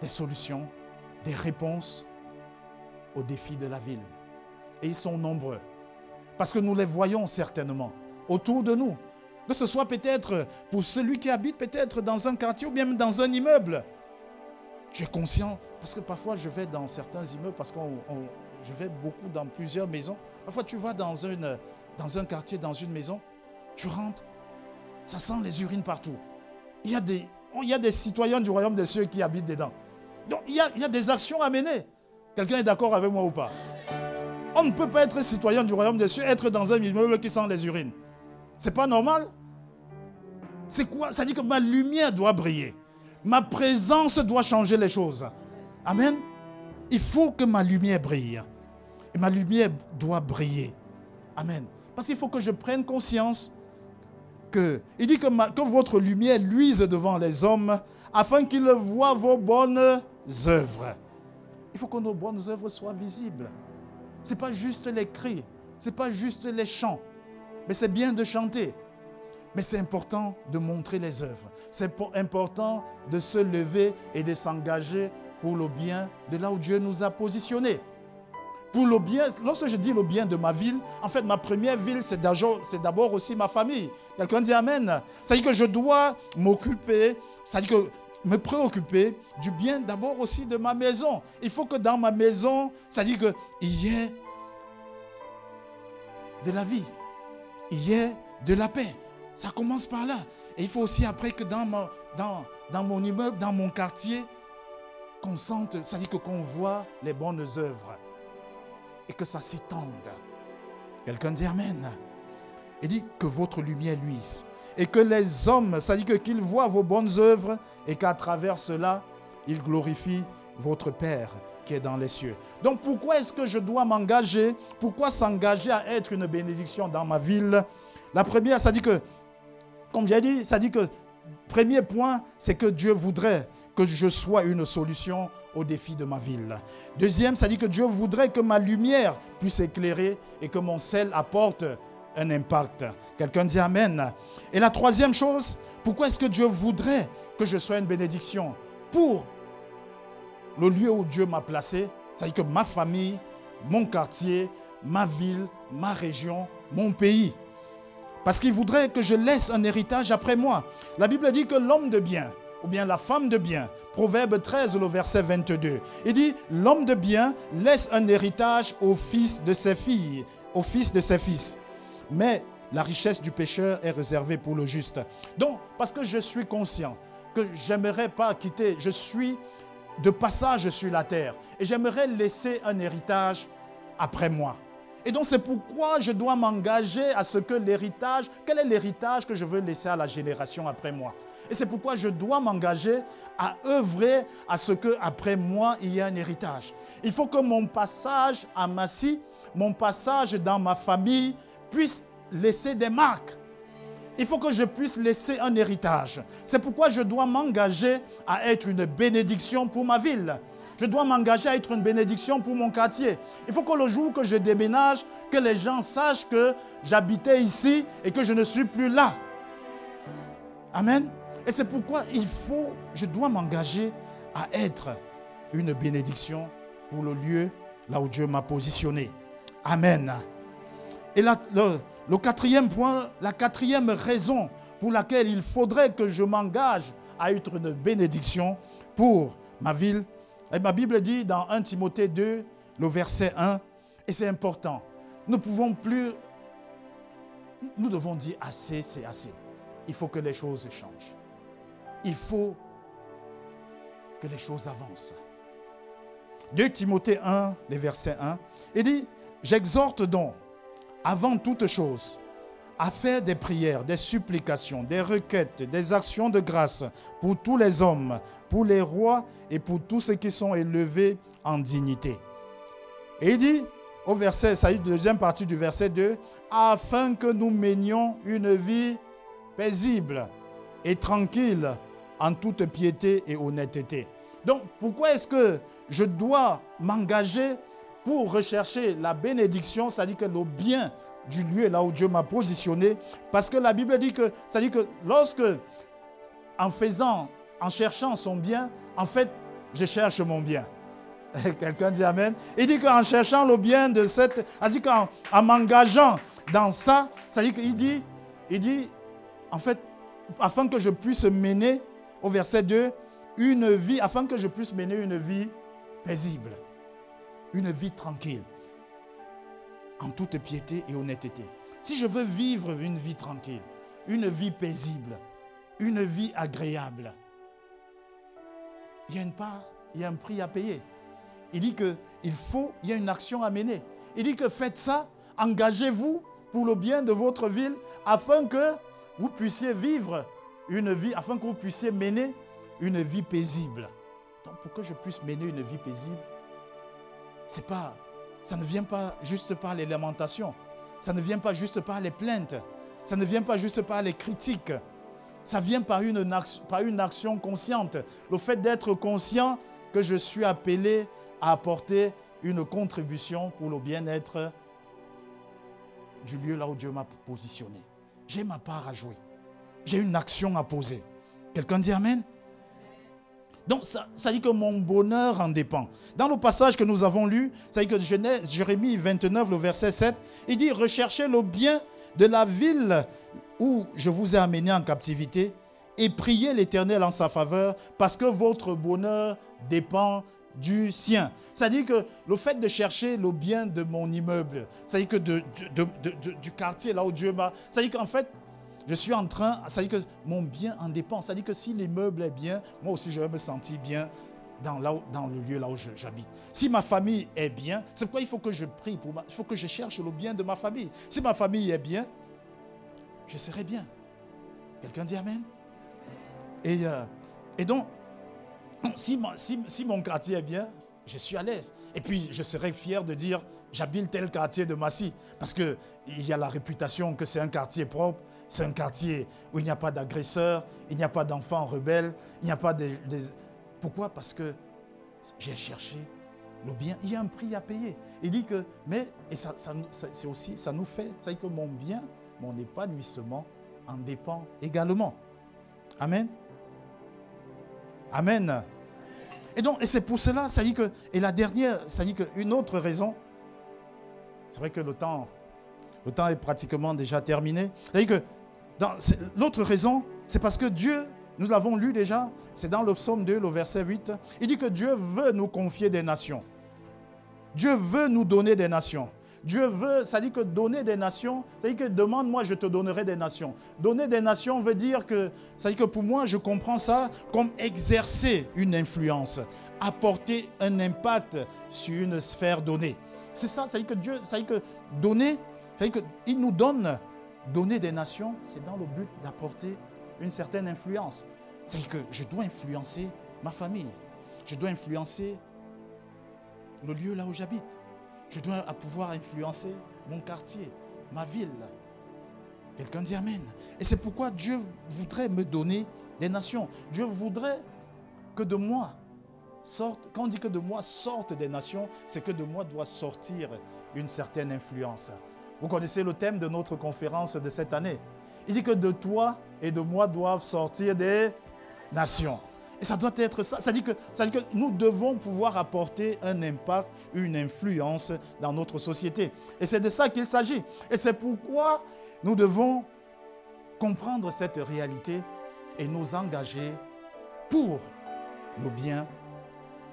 des solutions, des réponses aux défis de la ville. Et ils sont nombreux. Parce que nous les voyons certainement autour de nous. Que ce soit peut-être pour celui qui habite peut-être dans un quartier ou bien dans un immeuble. Tu es conscient, parce que parfois je vais dans certains immeubles, parce que je vais beaucoup dans plusieurs maisons. Parfois tu vas dans un quartier, dans une maison, tu rentres, ça sent les urines partout. Il y a des citoyens du royaume des cieux qui habitent dedans. Donc il y a des actions à mener. Quelqu'un est d'accord avec moi ou pas? On ne peut pas être citoyen du royaume des cieux, être dans un immeuble qui sent les urines. C'est pas normal. C'est quoi? Ça dit que ma lumière doit briller. Ma présence doit changer les choses. Amen. Il faut que ma lumière brille. Et ma lumière doit briller. Amen. Parce qu'il faut que je prenne conscience il dit que votre lumière luise devant les hommes afin qu'ils voient vos bonnes œuvres. Il faut que nos bonnes œuvres soient visibles. Ce n'est pas juste les cris, ce n'est pas juste les chants. Mais c'est bien de chanter. Mais c'est important de montrer les œuvres. C'est important de se lever et de s'engager pour le bien de là où Dieu nous a positionnés. Pour le bien, lorsque je dis le bien de ma ville, en fait, ma première ville, c'est d'abord aussi ma famille. Quelqu'un dit Amen. Ça dit que je dois m'occuper, ça dit que me préoccuper du bien d'abord aussi de ma maison. Il faut que dans ma maison, ça dit qu'il y ait de la vie, il y ait de la paix. Ça commence par là. Et il faut aussi après que dans mon immeuble, dans mon quartier, qu'on sente, ça dit que qu'on voit les bonnes œuvres et que ça s'étende. Quelqu'un dit Amen. Il dit que votre lumière luise et que les hommes, ça dit qu'ils voient vos bonnes œuvres et qu'à travers cela, ils glorifient votre Père qui est dans les cieux. Donc pourquoi est-ce que je dois m'engager? Pourquoi s'engager à être une bénédiction dans ma ville? La première, ça dit que, comme j'ai dit, ça dit que, premier point, c'est que Dieu voudrait que je sois une solution aux défis de ma ville. Deuxième, ça dit que Dieu voudrait que ma lumière puisse éclairer et que mon sel apporte un impact. Quelqu'un dit Amen. Et la troisième chose, pourquoi est-ce que Dieu voudrait que je sois une bénédiction? Pour le lieu où Dieu m'a placé, ça dit que ma famille, mon quartier, ma ville, ma région, mon pays. Parce qu'il voudrait que je laisse un héritage après moi. La Bible dit que l'homme de bien, ou bien la femme de bien, Proverbe 13, le verset 22, il dit, l'homme de bien laisse un héritage au fils de ses filles, au fils de ses fils. Mais la richesse du pécheur est réservée pour le juste. Donc, parce que je suis conscient que j'aimerais pas quitter, je suis de passage sur la terre et j'aimerais laisser un héritage après moi. Et donc c'est pourquoi je dois m'engager à ce que l'héritage, quel est l'héritage que je veux laisser à la génération après moi? Et c'est pourquoi je dois m'engager à œuvrer à ce qu'après moi, il y ait un héritage. Il faut que mon passage à Massy, mon passage dans ma famille puisse laisser des marques. Il faut que je puisse laisser un héritage. C'est pourquoi je dois m'engager à être une bénédiction pour ma ville. Je dois m'engager à être une bénédiction pour mon quartier. Il faut que le jour que je déménage, que les gens sachent que j'habitais ici et que je ne suis plus là. Amen. Et c'est pourquoi je dois m'engager à être une bénédiction pour le lieu là où Dieu m'a positionné. Amen. Et là, le quatrième point, la quatrième raison pour laquelle il faudrait que je m'engage à être une bénédiction pour ma ville. Et ma Bible dit dans 1 Timothée 2, le verset 1, et c'est important, nous devons dire assez, c'est assez. Il faut que les choses changent. Il faut que les choses avancent. 2 Timothée 1, le verset 1, il dit, j'exhorte donc, avant toute chose, à faire des prières, des supplications, des requêtes, des actions de grâce pour tous les hommes, pour les rois et pour tous ceux qui sont élevés en dignité. Et il dit, au verset, ça y est, deuxième partie du verset 2, afin que nous menions une vie paisible et tranquille en toute piété et honnêteté. Donc, pourquoi est-ce que je dois m'engager pour rechercher la bénédiction, c'est-à-dire que le bien du lieu là où Dieu m'a positionné? Parce que la Bible dit que, c'est-à-dire que lorsque, en cherchant son bien, en fait, je cherche mon bien. Quelqu'un dit Amen. Il dit qu'en cherchant le bien de cette... C'est-à-dire qu'en m'engageant dans ça, c'est-à-dire qu'il dit, en fait, afin que je puisse mener, au verset 2, une vie, afin que je puisse mener une vie paisible, une vie tranquille, en toute piété et honnêteté. Si je veux vivre une vie tranquille, une vie paisible, une vie agréable, il y a une part, il y a un prix à payer. Il dit qu'il y a une action à mener. Il dit que faites ça, engagez-vous pour le bien de votre ville, afin que vous puissiez vivre une vie, afin que vous puissiez mener une vie paisible. Donc pour que je puisse mener une vie paisible, ça ne vient pas juste par les lamentations, ça ne vient pas juste par les plaintes, ça ne vient pas juste par les critiques, ça vient par une action consciente. Le fait d'être conscient que je suis appelé à apporter une contribution pour le bien-être du lieu là où Dieu m'a positionné. J'ai ma part à jouer. J'ai une action à poser. Quelqu'un dit Amen? Donc, ça dit que mon bonheur en dépend. Dans le passage que nous avons lu, ça dit que Jérémie 29, le verset 7, il dit « Recherchez le bien de la ville où je vous ai amené en captivité et priez l'Éternel en sa faveur parce que votre bonheur dépend du sien. » Ça dit que le fait de chercher le bien de mon immeuble, ça dit que du quartier là où Dieu m'a... Ça dit qu'en fait, je suis en train, ça dit que mon bien en dépend. Ça dit que si l'immeuble est bien, moi aussi je vais me sentir bien dans le lieu là où j'habite. Si ma famille est bien, c'est pourquoi il faut que je prie, il faut que je cherche le bien de ma famille. Si ma famille est bien, je serai bien. Quelqu'un dit Amen? Et donc, si mon quartier est bien, je suis à l'aise. Et puis, je serai fier de dire, j'habite tel quartier de Massy. Parce qu'il y a la réputation que c'est un quartier propre. C'est un quartier où il n'y a pas d'agresseurs, il n'y a pas d'enfants rebelles, il n'y a pas Pourquoi? Parce que j'ai cherché le bien. Il y a un prix à payer. Il dit que, c'est aussi, ça nous fait, ça dit que mon bien, mon épanouissement en dépend également. Amen. Amen. Et c'est pour cela, ça dit que, et la dernière, ça dit qu'une autre raison, c'est vrai que le temps est pratiquement déjà terminé. Ça dit que, l'autre raison, c'est parce que Dieu, nous l'avons lu déjà, c'est dans le psaume 2, le verset 8, il dit que Dieu veut nous confier des nations. Dieu veut nous donner des nations. Dieu veut, ça dit que donner des nations, ça dit que demande-moi, je te donnerai des nations. Donner des nations veut dire que, ça dit que pour moi, je comprends ça comme exercer une influence, apporter un impact sur une sphère donnée. C'est ça, ça dit que Dieu, ça dit que donner, ça dit qu'il nous donne, donner des nations, c'est dans le but d'apporter une certaine influence. Ça dit que je dois influencer ma famille, je dois influencer le lieu là où j'habite. Je dois pouvoir influencer mon quartier, ma ville. Quelqu'un dit Amen. Et c'est pourquoi Dieu voudrait me donner des nations. Dieu voudrait que de moi sortent, quand on dit que de moi sortent des nations, c'est que de moi doit sortir une certaine influence. Vous connaissez le thème de notre conférence de cette année. Il dit que de toi et de moi doivent sortir des nations. Et ça doit être ça. Ça dit que nous devons pouvoir apporter un impact, une influence dans notre société. Et c'est de ça qu'il s'agit. Et c'est pourquoi nous devons comprendre cette réalité et nous engager pour le bien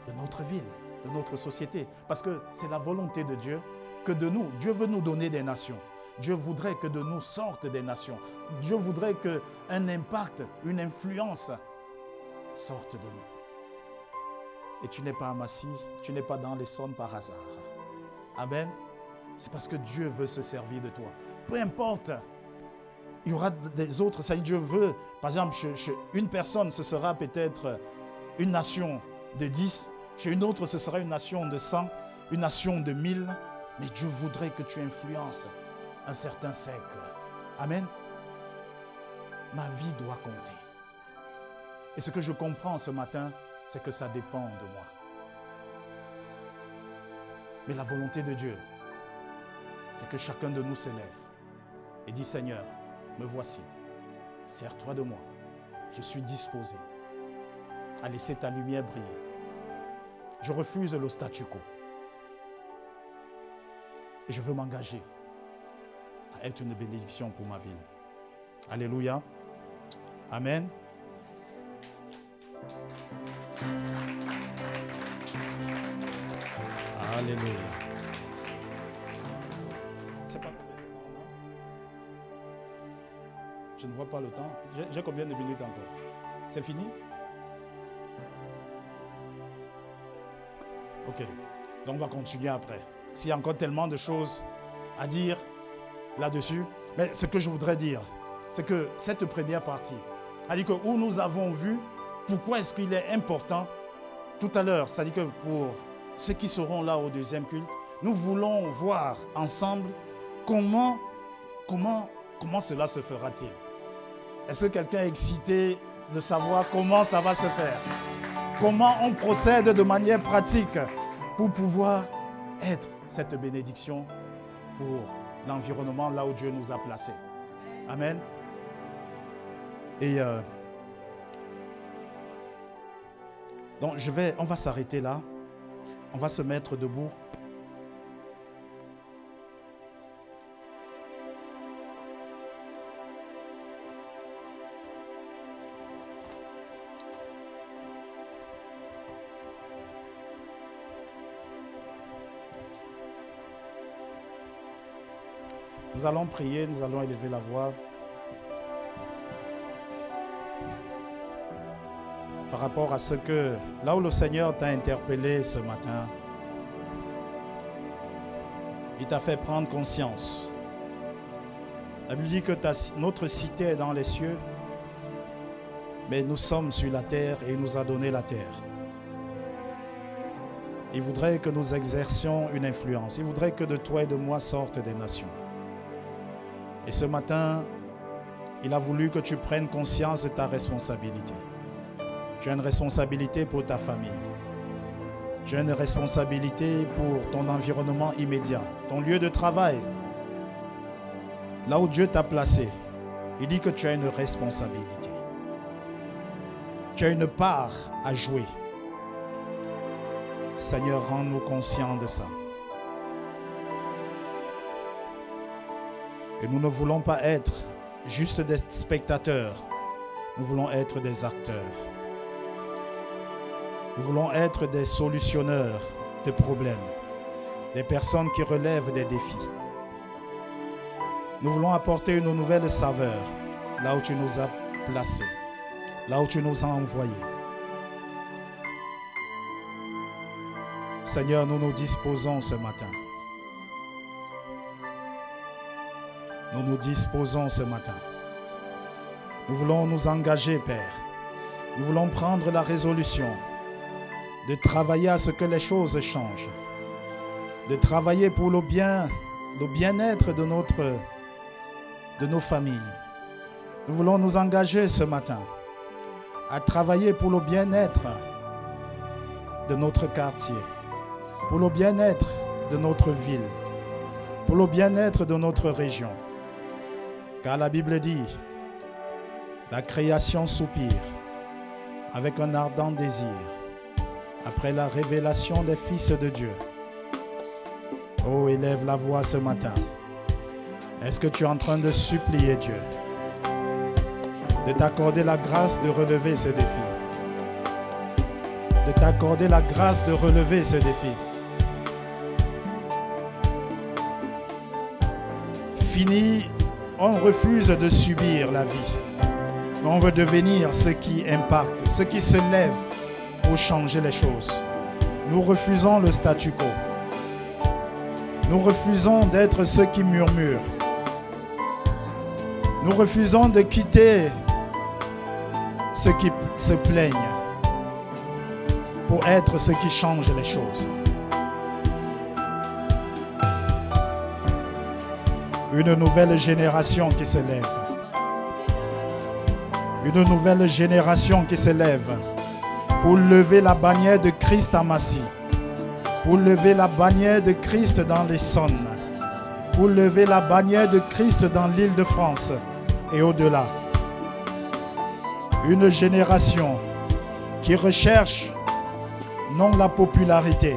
de notre ville, de notre société. Parce que c'est la volonté de Dieu que de nous, Dieu veut nous donner des nations. Dieu voudrait que de nous sortent des nations. Dieu voudrait qu'un impact, une influence sorte de nous. Et tu n'es pas à Massy, tu n'es pas dans l'Essonne par hasard. Amen. C'est parce que Dieu veut se servir de toi. Peu importe, il y aura des autres, ça y est, Dieu veut. Par exemple, chez une personne, ce sera peut-être une nation de 10. Chez une autre, ce sera une nation de 100, une nation de 1000. Mais Dieu voudrait que tu influences un certain siècle. Amen. Ma vie doit compter. Et ce que je comprends ce matin, c'est que ça dépend de moi. Mais la volonté de Dieu, c'est que chacun de nous s'élève et dit, Seigneur, me voici, sers-toi de moi. Je suis disposé à laisser ta lumière briller. Je refuse le statu quo. Et je veux m'engager à être une bénédiction pour ma ville. Alléluia. Amen. Alléluia. C'est pas combien de temps, non? Je ne vois pas le temps. J'ai combien de minutes encore? C'est fini? Ok. Donc on va continuer après. S'il y a encore tellement de choses à dire là-dessus. Mais ce que je voudrais dire, c'est que cette première partie, c'est-à-dire que où nous avons vu pourquoi est-ce qu'il est important tout à l'heure, c'est-à-dire que pour ceux qui seront là au deuxième culte, nous voulons voir ensemble comment cela se fera-t-il. Est-ce que quelqu'un est excité de savoir comment ça va se faire? Comment on procède de manière pratique pour pouvoir être cette bénédiction pour l'environnement là où Dieu nous a placés. Amen. Et donc on va s'arrêter là. On va se mettre debout. Nous allons prier, nous allons élever la voix par rapport à ce que, là où le Seigneur t'a interpellé ce matin, il t'a fait prendre conscience. La Bible dit que notre cité est dans les cieux, mais nous sommes sur la terre et il nous a donné la terre. Il voudrait que nous exercions une influence. Il voudrait que de toi et de moi sortent des nations. Et ce matin, il a voulu que tu prennes conscience de ta responsabilité. Tu as une responsabilité pour ta famille. Tu as une responsabilité pour ton environnement immédiat, ton lieu de travail. Là où Dieu t'a placé, il dit que tu as une responsabilité. Tu as une part à jouer. Seigneur, rends-nous conscients de ça. Et nous ne voulons pas être juste des spectateurs. Nous voulons être des acteurs. Nous voulons être des solutionneurs de problèmes. Des personnes qui relèvent des défis. Nous voulons apporter une nouvelle saveur là où tu nous as placés. Là où tu nous as envoyés. Seigneur, nous nous disposons ce matin. Nous nous disposons ce matin. Nous voulons nous engager, Père. Nous voulons prendre la résolution de travailler à ce que les choses changent. De travailler pour le bien-être de nos familles. Nous voulons nous engager ce matin à travailler pour le bien-être de notre quartier, pour le bien-être de notre ville, pour le bien-être de notre région. Car la Bible dit, la création soupire avec un ardent désir après la révélation des fils de Dieu. Oh, élève la voix ce matin. Est-ce que tu es en train de supplier Dieu de t'accorder la grâce de relever ce défi? De t'accorder la grâce de relever ce défi. Fini. On refuse de subir la vie. On veut devenir ceux qui impactent, ceux qui se lèvent pour changer les choses. Nous refusons le statu quo. Nous refusons d'être ceux qui murmurent. Nous refusons de quitter ceux qui se plaignent pour être ceux qui changent les choses. Une nouvelle génération qui se lève. Une nouvelle génération qui s'élève pour lever la bannière de Christ à Massy, pour lever la bannière de Christ dans l'Essonne, pour lever la bannière de Christ dans l'Île-de-France et au-delà. Une génération qui recherche non la popularité,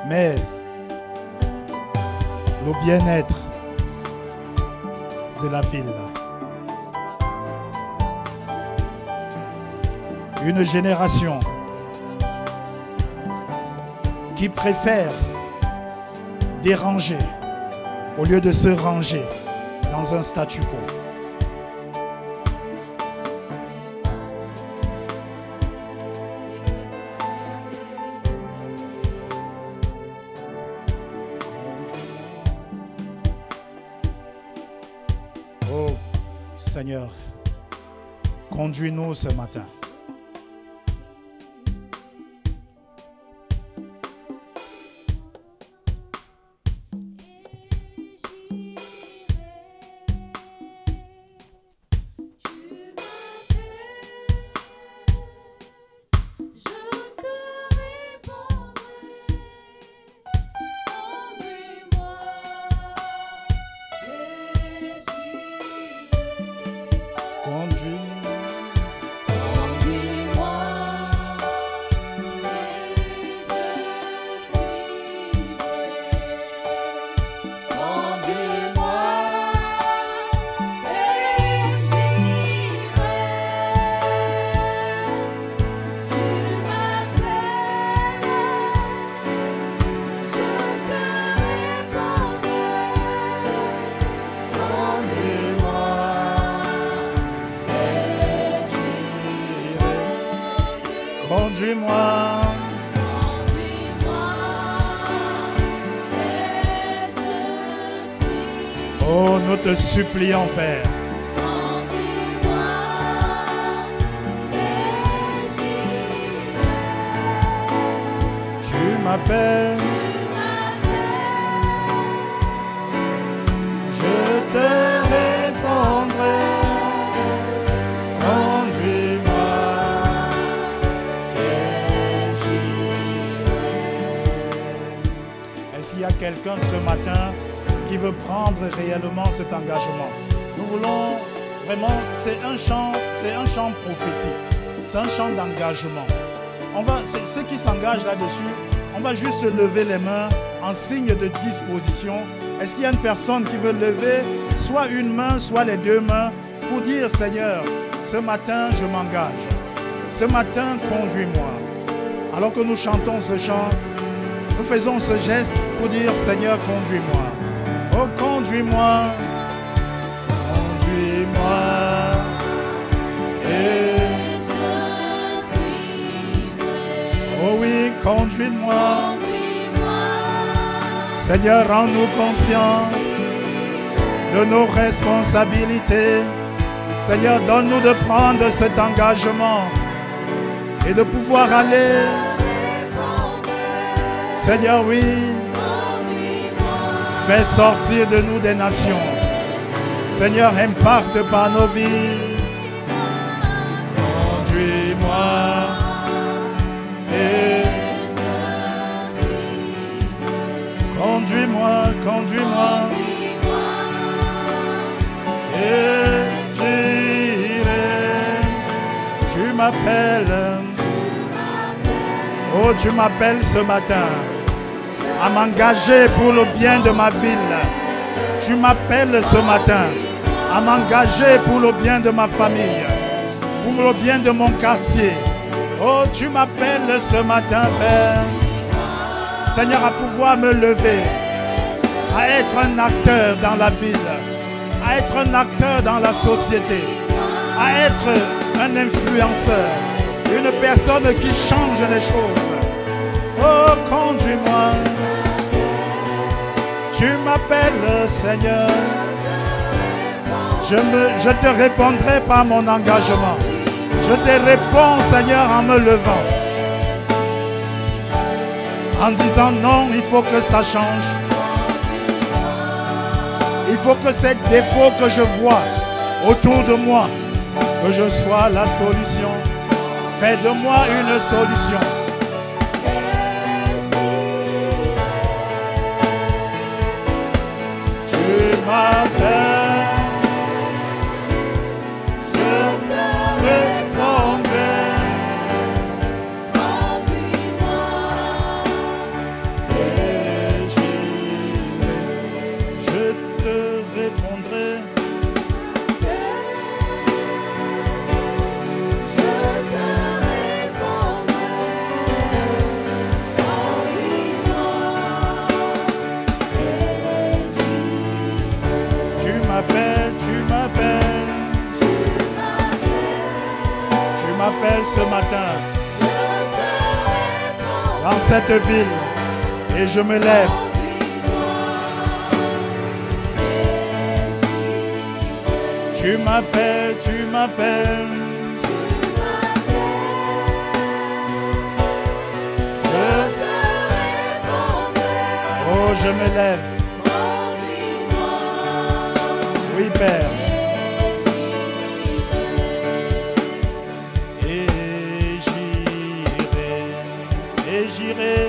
mais le bien-être de la ville. Une génération qui préfère déranger au lieu de se ranger dans un statu quo. Oh Seigneur, conduis-nous ce matin. Conduis-moi, oh, nous te supplions, Père. Tu m'appelles, je te répondrai. S'il y a quelqu'un ce matin qui veut prendre réellement cet engagement, nous voulons vraiment, c'est un chant prophétique, c'est un chant d'engagement. Ceux qui s'engagent là-dessus, on va juste lever les mains en signe de disposition. Est-ce qu'il y a une personne qui veut lever soit une main, soit les deux mains pour dire, Seigneur, ce matin je m'engage, ce matin conduis-moi. Alors que nous chantons ce chant, nous faisons ce geste pour dire, Seigneur, conduis-moi. Oh, conduis-moi. Conduis-moi. Et oh oui, conduis-moi. Seigneur, rends-nous conscients de nos responsabilités. Seigneur, donne-nous de prendre cet engagement et de pouvoir aller. Seigneur, oui, fais sortir de nous des nations. Seigneur, impacte par nos vies. Conduis-moi. Et conduis-moi, conduis-moi. Et j'irai. Tu m'appelles. Oh, tu m'appelles ce matin à m'engager pour le bien de ma ville. Tu m'appelles ce matin à m'engager pour le bien de ma famille, pour le bien de mon quartier. Oh, tu m'appelles ce matin, Père. Seigneur, à pouvoir me lever, à être un acteur dans la ville, à être un acteur dans la société, à être un influenceur, une personne qui change les choses. Oh, conduis-moi. Tu m'appelles, Seigneur. Je te répondrai par mon engagement. Je te réponds, Seigneur, en me levant. En disant non, il faut que ça change. Il faut que ces défauts que je vois autour de moi, que je sois la solution. Fais de moi une solution. Tu m'appelles, je te répondrai. Et je te répondrai. Tu m'appelles ce matin dans cette ville et je me lève. Tu m'appelles, tu m'appelles. Oh, je me lève. Oui, Père. Et j'irai.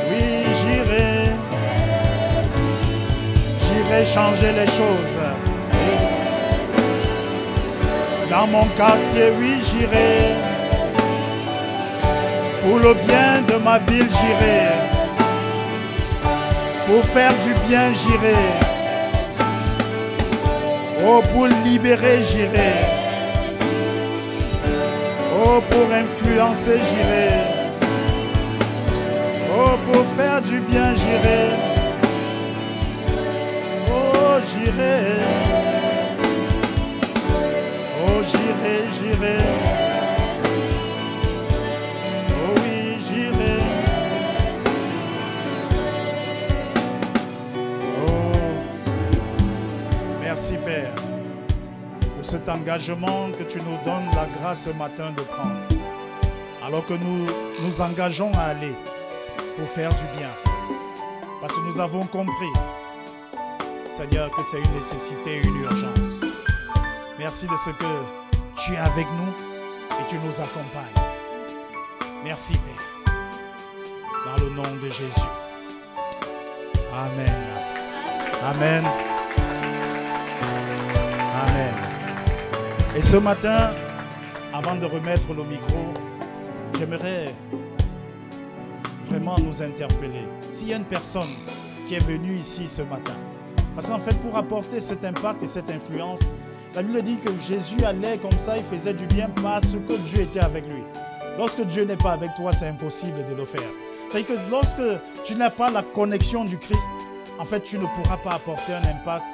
Oui, j'irai. J'irai changer les choses. Dans mon quartier, oui, j'irai. Pour le bien de ma ville, j'irai. Pour faire du bien, j'irai. Oh, pour libérer, j'irai. Oh, pour influencer, j'irai. Oh, pour faire du bien, j'irai. Oh, j'irai. Oh, j'irai, j'irai. Oh oui, j'irai. Merci Père pour cet engagement que tu nous donnes la grâce ce matin de prendre. Alors que nous nous engageons à aller pour faire du bien. Parce que nous avons compris, Seigneur, que c'est une nécessité et une urgence. Merci de ce que tu es avec nous et tu nous accompagnes. Merci Père. Dans le nom de Jésus. Amen. Amen. Amen. Et ce matin, avant de remettre le micro, j'aimerais vraiment nous interpeller. S'il y a une personne qui est venue ici ce matin, parce qu'en fait, pour apporter cet impact et cette influence, la Bible dit que Jésus allait comme ça, il faisait du bien parce que Dieu était avec lui. Lorsque Dieu n'est pas avec toi, c'est impossible de le faire. C'est-à-dire que lorsque tu n'as pas la connexion du Christ, en fait, tu ne pourras pas apporter un impact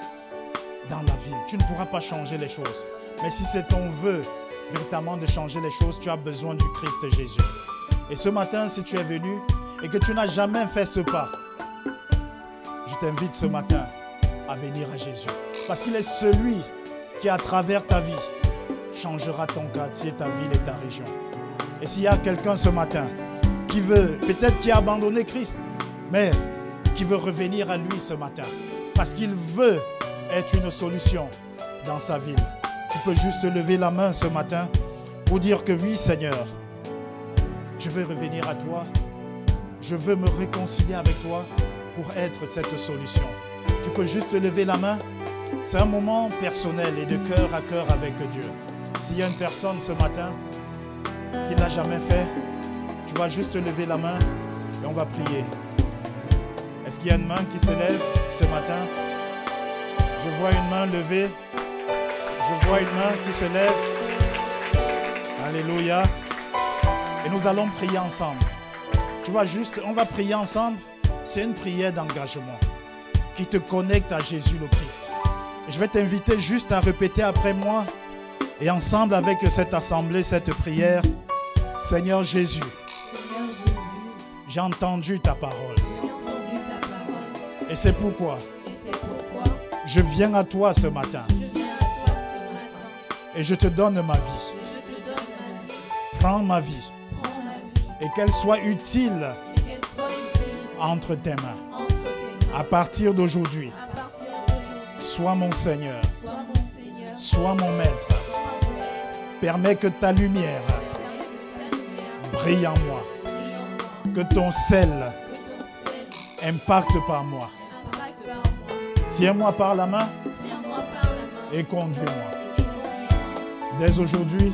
dans la vie. Tu ne pourras pas changer les choses. Mais si c'est ton vœu véritablement de changer les choses, tu as besoin du Christ Jésus. Et ce matin, si tu es venu et que tu n'as jamais fait ce pas, je t'invite ce matin à venir à Jésus. Parce qu'il est celui qui, à travers ta vie, changera ton quartier, ta ville et ta région. Et s'il y a quelqu'un ce matin qui veut, peut-être qui a abandonné Christ, mais qui veut revenir à lui ce matin, parce qu'il veut être une solution dans sa ville. Tu peux juste lever la main ce matin pour dire que oui, Seigneur, je veux revenir à toi. Je veux me réconcilier avec toi pour être cette solution. Tu peux juste lever la main. C'est un moment personnel et de cœur à cœur avec Dieu. S'il y a une personne ce matin qui ne l'a jamais fait, tu vas juste lever la main et on va prier. Est-ce qu'il y a une main qui se lève ce matin? Je vois une main levée. Je vois une main qui se lève. Alléluia. Et nous allons prier ensemble. Tu vois juste, on va prier ensemble. C'est une prière d'engagement qui te connecte à Jésus le Christ. Et je vais t'inviter juste à répéter après moi et ensemble avec cette assemblée, cette prière. Seigneur Jésus, j'ai entendu ta parole. Et c'est pourquoi je viens à toi ce matin. Et je te donne ma vie. Prends ma vie. Et qu'elle soit utile entre tes mains. À partir d'aujourd'hui, à partir d'aujourd'hui, sois mon Seigneur, sois mon Seigneur, sois mon Maître. sois mon Maître. Permets que ta lumière Permets que ta lumière brille en moi, brille en moi, que ton sel que ton sel impacte par moi. impacte par moi. Tiens-moi par la main Tiens-moi par la main et conduis-moi. et conduis-moi Dès aujourd'hui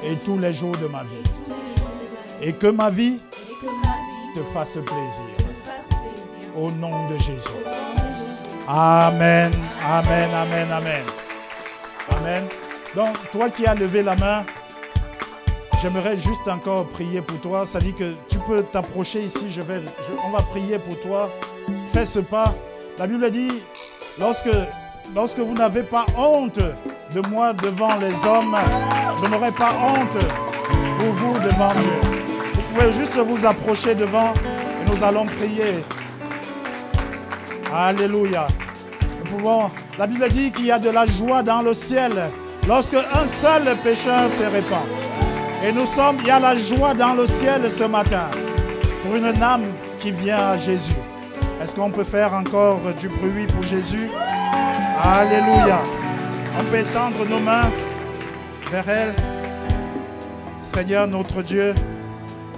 et et tous les jours de ma vie. tous les jours de ma vie. Et que ma vie Et que ma vie te fasse plaisir. te fasse plaisir. Au nom de Jésus. Au nom de Jésus. Amen, amen, amen, amen. Amen. Donc, toi qui as levé la main, j'aimerais juste encore prier pour toi. Ça dit que tu peux t'approcher ici. On va prier pour toi. Fais ce pas. La Bible dit, lorsque vous n'avez pas honte de moi devant les hommes, je n'aurai pas honte pour vous devant Dieu. Vous pouvez juste vous approcher devant et nous allons prier. Alléluia. La Bible dit qu'il y a de la joie dans le ciel lorsque un seul pécheur se répand. Et il y a la joie dans le ciel ce matin pour une âme qui vient à Jésus. Est-ce qu'on peut faire encore du bruit pour Jésus? Alléluia. On peut étendre nos mains vers elle. Seigneur notre Dieu,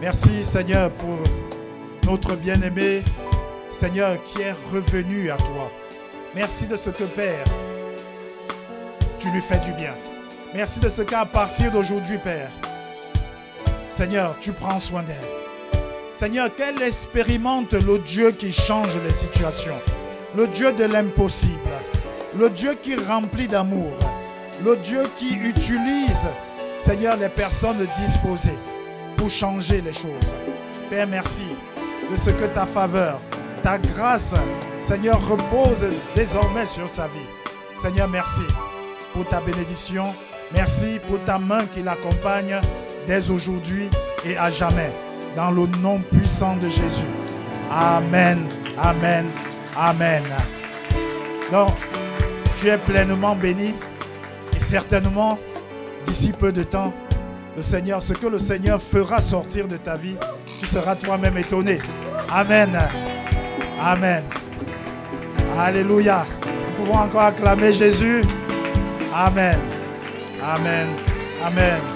merci Seigneur pour notre bien-aimé, Seigneur qui est revenu à toi. Merci de ce que Père, tu lui fais du bien. Merci de ce qu'à partir d'aujourd'hui Père, Seigneur, tu prends soin d'elle. Seigneur, qu'elle expérimente le Dieu qui change les situations, le Dieu de l'impossible, le Dieu qui remplit d'amour, le Dieu qui utilise, Seigneur, les personnes disposées pour changer les choses. Père, merci de ce que ta faveur, ta grâce, Seigneur, repose désormais sur sa vie. Seigneur, merci pour ta bénédiction. Merci pour ta main qui l'accompagne dès aujourd'hui et à jamais. Dans le nom puissant de Jésus. Amen, amen, amen. Donc, tu es pleinement béni. Et certainement, d'ici peu de temps, ce que le Seigneur fera sortir de ta vie, tu seras toi-même étonné. Amen. Amen. Alléluia. Nous pouvons encore acclamer Jésus. Amen. Amen. Amen.